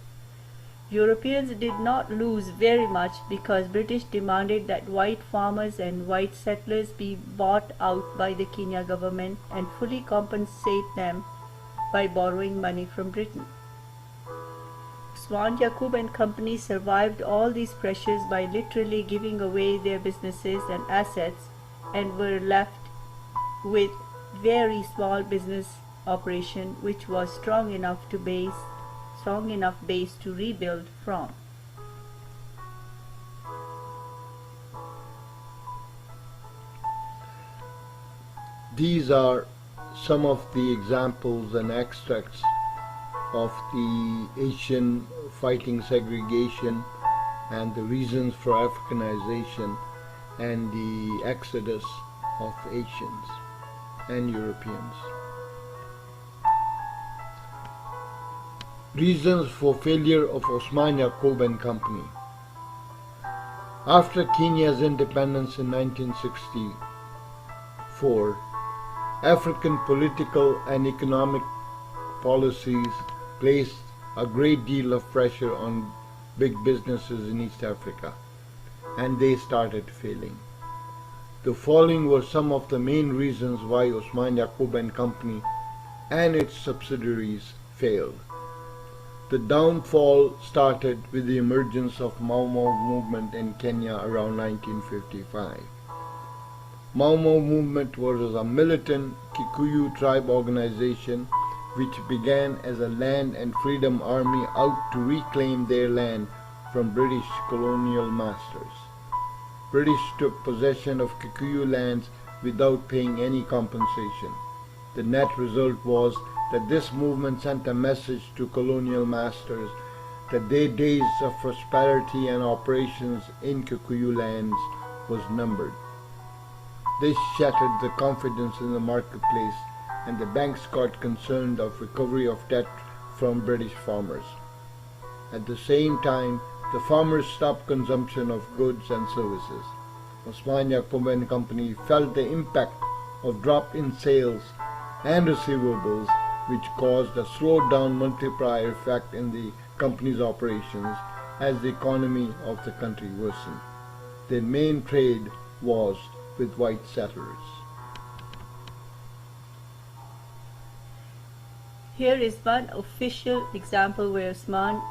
Europeans did not lose very much because British demanded that white farmers and white settlers be bought out by the Kenya government and fully compensate them by borrowing money from Britain. Osman Yakub and company survived all these pressures by literally giving away their businesses and assets and were left with very small business operation which was strong enough base to rebuild from. These are some of the examples and extracts of the Asian fighting segregation and the reasons for Africanization and the exodus of Asians and Europeans. Reasons for failure of Osman Yakub and Company. After Kenya's independence in 1964, African political and economic policies placed a great deal of pressure on big businesses in East Africa, and they started failing. The following were some of the main reasons why Osman Yakub and Company and its subsidiaries failed. The downfall started with the emergence of Memon movement in Kenya around 1955. Memon movement was a militant Kikuyu tribe organization which began as a land and freedom army out to reclaim their land from British colonial masters. British took possession of Kikuyu lands without paying any compensation. The net result was that this movement sent a message to colonial masters that their days of prosperity and operations in Kikuyu lands was numbered. This shattered the confidence in the marketplace, and the banks got concerned of recovery of debt from British farmers. At the same time, the farmers stopped consumption of goods and services. Osman Yakub and Company felt the impact of drop in sales and receivables, which caused a slowed down multiplier effect in the company's operations as the economy of the country worsened. Their main trade was with white settlers. Here is one official example where Osman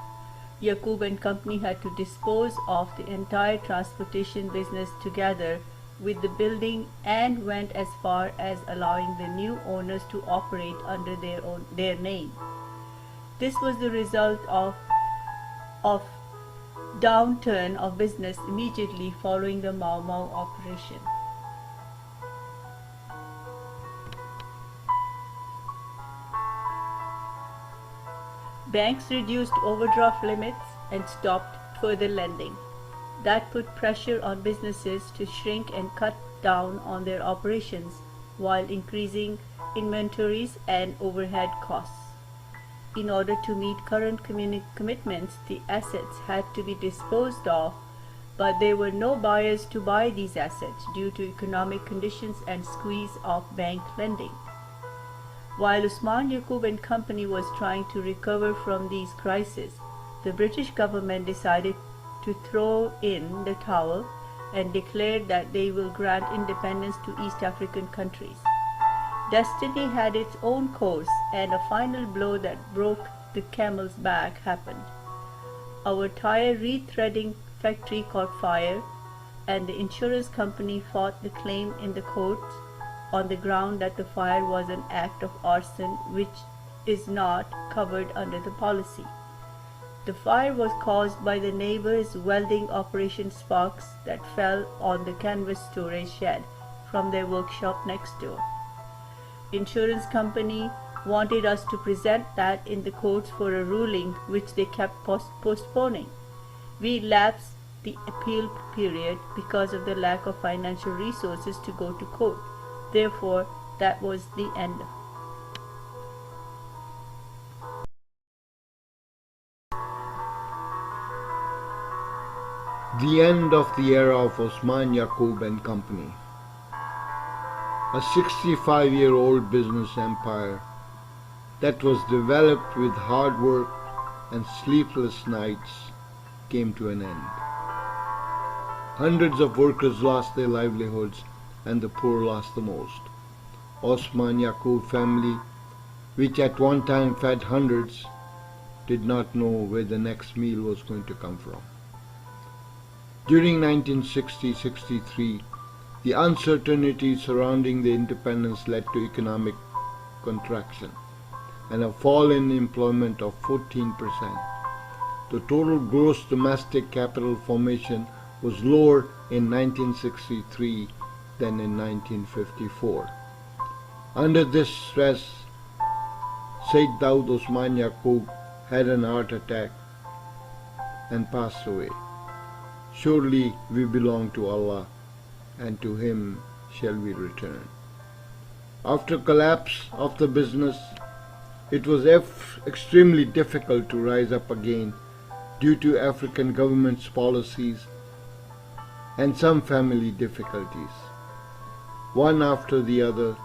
Yakub and Company had to dispose of the entire transportation business together with the building and went as far as allowing the new owners to operate under their name. This was the result of downturn of business immediately following the Mau Mau operation. Banks reduced overdraft limits and stopped further lending. That put pressure on businesses to shrink and cut down on their operations while increasing inventories and overhead costs. In order to meet current commitments, the assets had to be disposed of, but there were no buyers to buy these assets due to economic conditions and squeeze of bank lending. While Osman Yakub and Company was trying to recover from these crises, the British government decided to throw in the towel and declared that they will grant independence to East African countries. Destiny had its own course, and a final blow that broke the camel's back happened. Our tire rethreading factory caught fire, and the insurance company fought the claim in the courts on the ground that the fire was an act of arson, which is not covered under the policy. The fire was caused by the neighbor's welding operation sparks that fell on the canvas storage shed from their workshop next door. Insurance company wanted us to present that in the courts for a ruling, which they kept postponing. We lapsed the appeal period because of the lack of financial resources to go to court. Therefore, that was the end. The end of the era of Osman Yakub and Company. A 65-year-old business empire that was developed with hard work and sleepless nights came to an end. Hundreds of workers lost their livelihoods, and the poor lost the most. Osman Yakub family, which at one time fed hundreds, did not know where the next meal was going to come from. During 1960-63, the uncertainty surrounding the independence led to economic contraction and a fall in employment of 14%. The total gross domestic capital formation was lower in 1963 than in 1954. Under this stress, Sayyid Daud Osman Yakub had an heart attack and passed away. Surely we belong to Allah, and to Him shall we return. After collapse of the business, it was extremely difficult to rise up again due to African government's policies and some family difficulties. One after the other,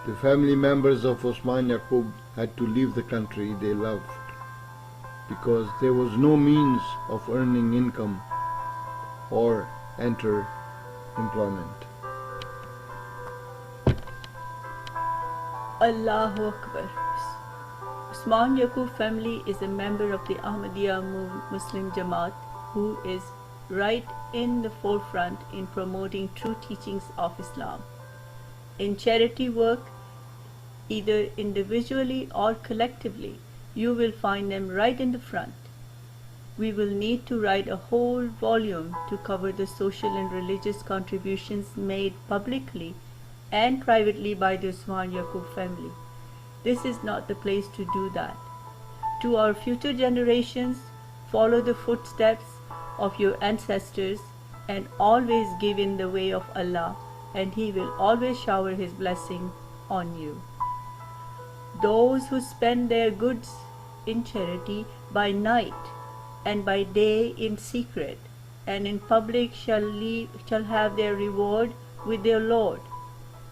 the family members of Osman Yakub had to leave the country they loved because there was no means of earning income or enter employment. Allahu Akbar. Osman Yakub family is a member of the Ahmadiyya Muslim Jamaat who is right in the forefront in promoting true teachings of Islam. In charity work, either individually or collectively, you will find them right in the front. We will need to write a whole volume to cover the social and religious contributions made publicly and privately by the Osman Yakub family. This is not the place to do that. To our future generations, follow the footsteps of your ancestors and always give in the way of Allah, and He will always shower His blessing on you. Those who spend their goods in charity by night and by day in secret and in public shall have their reward with their Lord.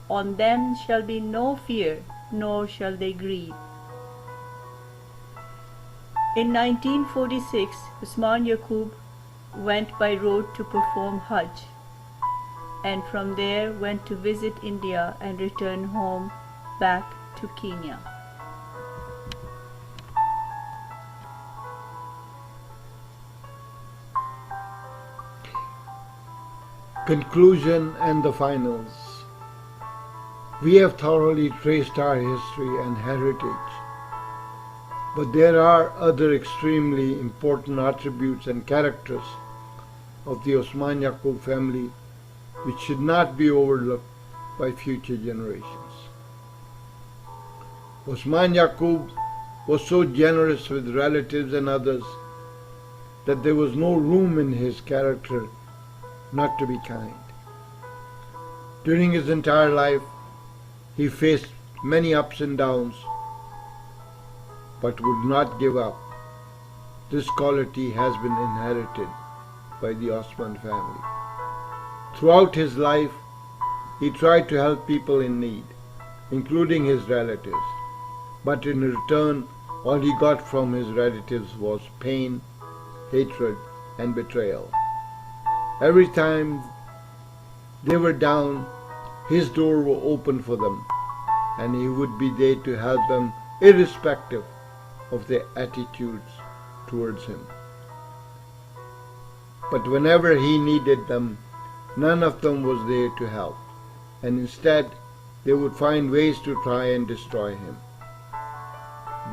On them shall be no fear, nor shall they grieve. In 1946, Osman Yakub went by road to perform Hajj, and from there went to visit India and return home back to Kenya. Conclusion and the finals. We have thoroughly traced our history and heritage, but there are other extremely important attributes and characters of the Osman Yakub family which should not be overlooked by future generations. Osman Yakub was so generous with relatives and others that there was no room in his character not to be kind. During his entire life, he faced many ups and downs, but would not give up. This quality has been inherited by the Osman family. Throughout his life, he tried to help people in need, including his relatives, but in return, all he got from his relatives was pain, hatred, and betrayal. Every time they were down, his door would open for them, and he would be there to help them irrespective of their attitudes towards him. But whenever he needed them, none of them was there to help, and instead they would find ways to try and destroy him.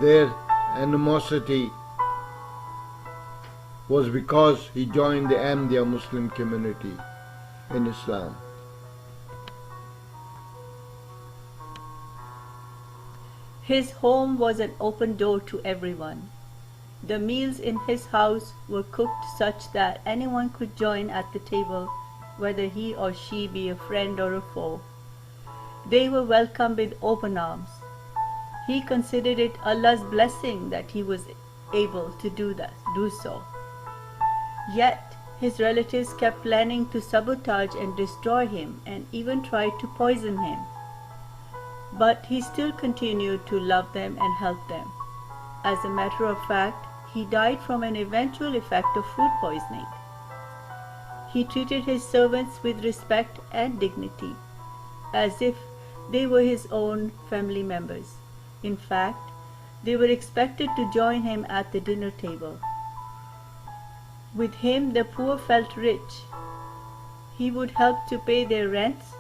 Their animosity was because he joined the Ahmadiyya Muslim community in Islam. His home was an open door to everyone. The meals in his house were cooked such that anyone could join at the table, whether he or she be a friend or a foe. They were welcomed with open arms. He considered it Allah's blessing that he was able to do so. Yet his relatives kept planning to sabotage and destroy him, and even tried to poison him. But he still continued to love them and help them. As a matter of fact, he died from an eventual effect of food poisoning. He treated his servants with respect and dignity, as if they were his own family members. In fact, they were expected to join him at the dinner table. With him, the poor felt rich. He would help to pay their rents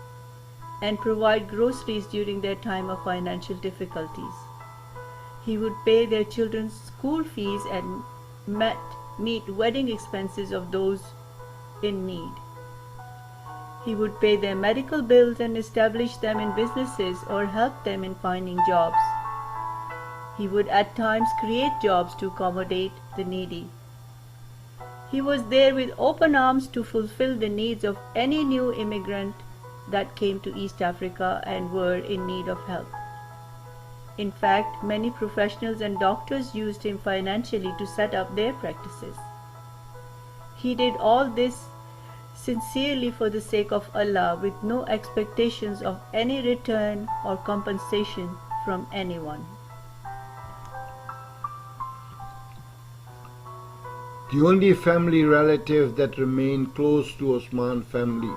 and provide groceries during their time of financial difficulties. He would pay their children's school fees and meet wedding expenses of those in need. He would pay their medical bills and establish them in businesses or help them in finding jobs. He would at times create jobs to accommodate the needy. He was there with open arms to fulfill the needs of any new immigrant that came to East Africa and were in need of help. In fact, many professionals and doctors used him financially to set up their practices. He did all this sincerely for the sake of Allah, with no expectations of any return or compensation from anyone. The only family relative that remained close to Osman's family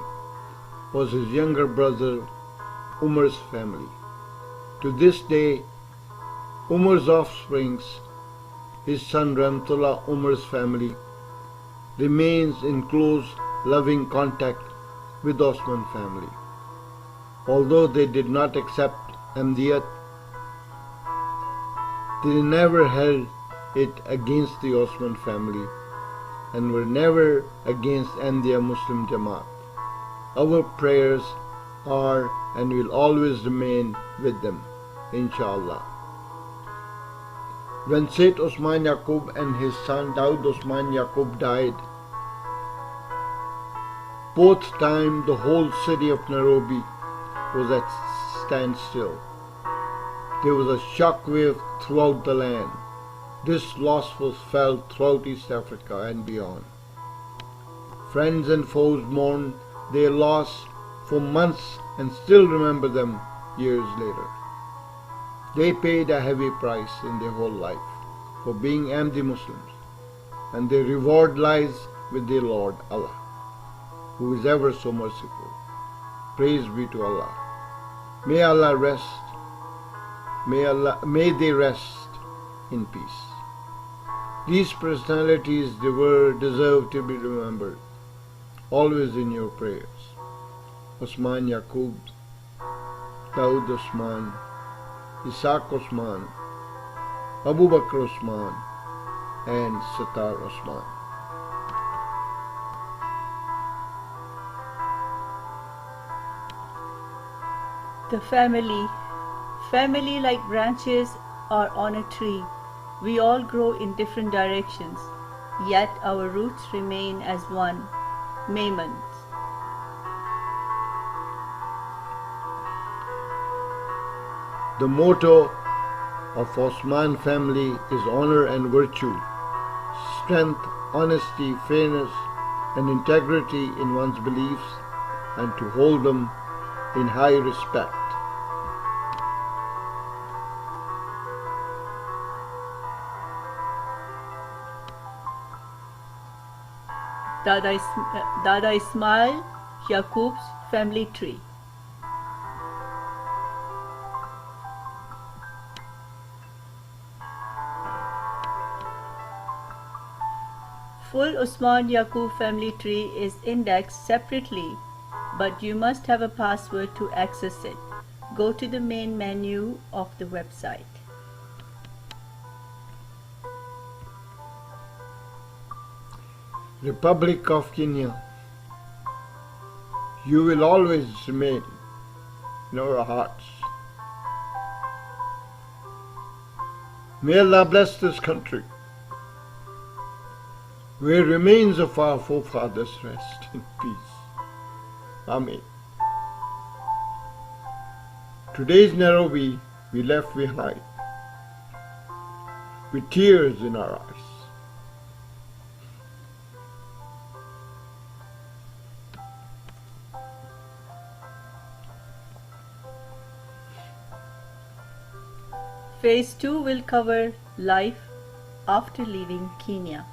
was his younger brother Umar's family. To this day, Umar's offsprings, his son Ramtullah Umar's family, remains in close, loving contact with Osman family. Although they did not accept Ahmadiyyat, they never held it against the Osman family and were never against Ahmadiyya Muslim Jamaat. Our prayers are and will always remain with them, inshallah. When Sayyid Osman Yakub and his son Daud Osman Yakub died, both times the whole city of Nairobi was at standstill. There was a shockwave throughout the land. This loss was felt throughout East Africa and beyond. Friends and foes mourned their loss for months and still remember them years later. They paid a heavy price in their whole life for being Ahmadi Muslims, and their reward lies with their Lord Allah, who is ever so merciful. Praise be to Allah. May Allah rest. May they rest in peace. These personalities deserve to be remembered, always in your prayers. Osman Yakub, Daud Osman, Ishaq Osman, Abu Bakr Osman, and Sattar Osman. The family like branches are on a tree. We all grow in different directions, yet our roots remain as one, Memons. The motto of Osman family is honor and virtue, strength, honesty, fairness, and integrity in one's beliefs, and to hold them in high respect. Dada Ismail Yakub's family tree. Full Osman Yakub family tree is indexed separately, but you must have a password to access it. Go to the main menu of the website. Republic of Kenya, you will always remain in our hearts. May Allah bless this country, where remains of our forefathers rest in peace. Amen. Today's Nairobi we left behind with tears in our eyes. Phase 2 will cover life after leaving Kenya.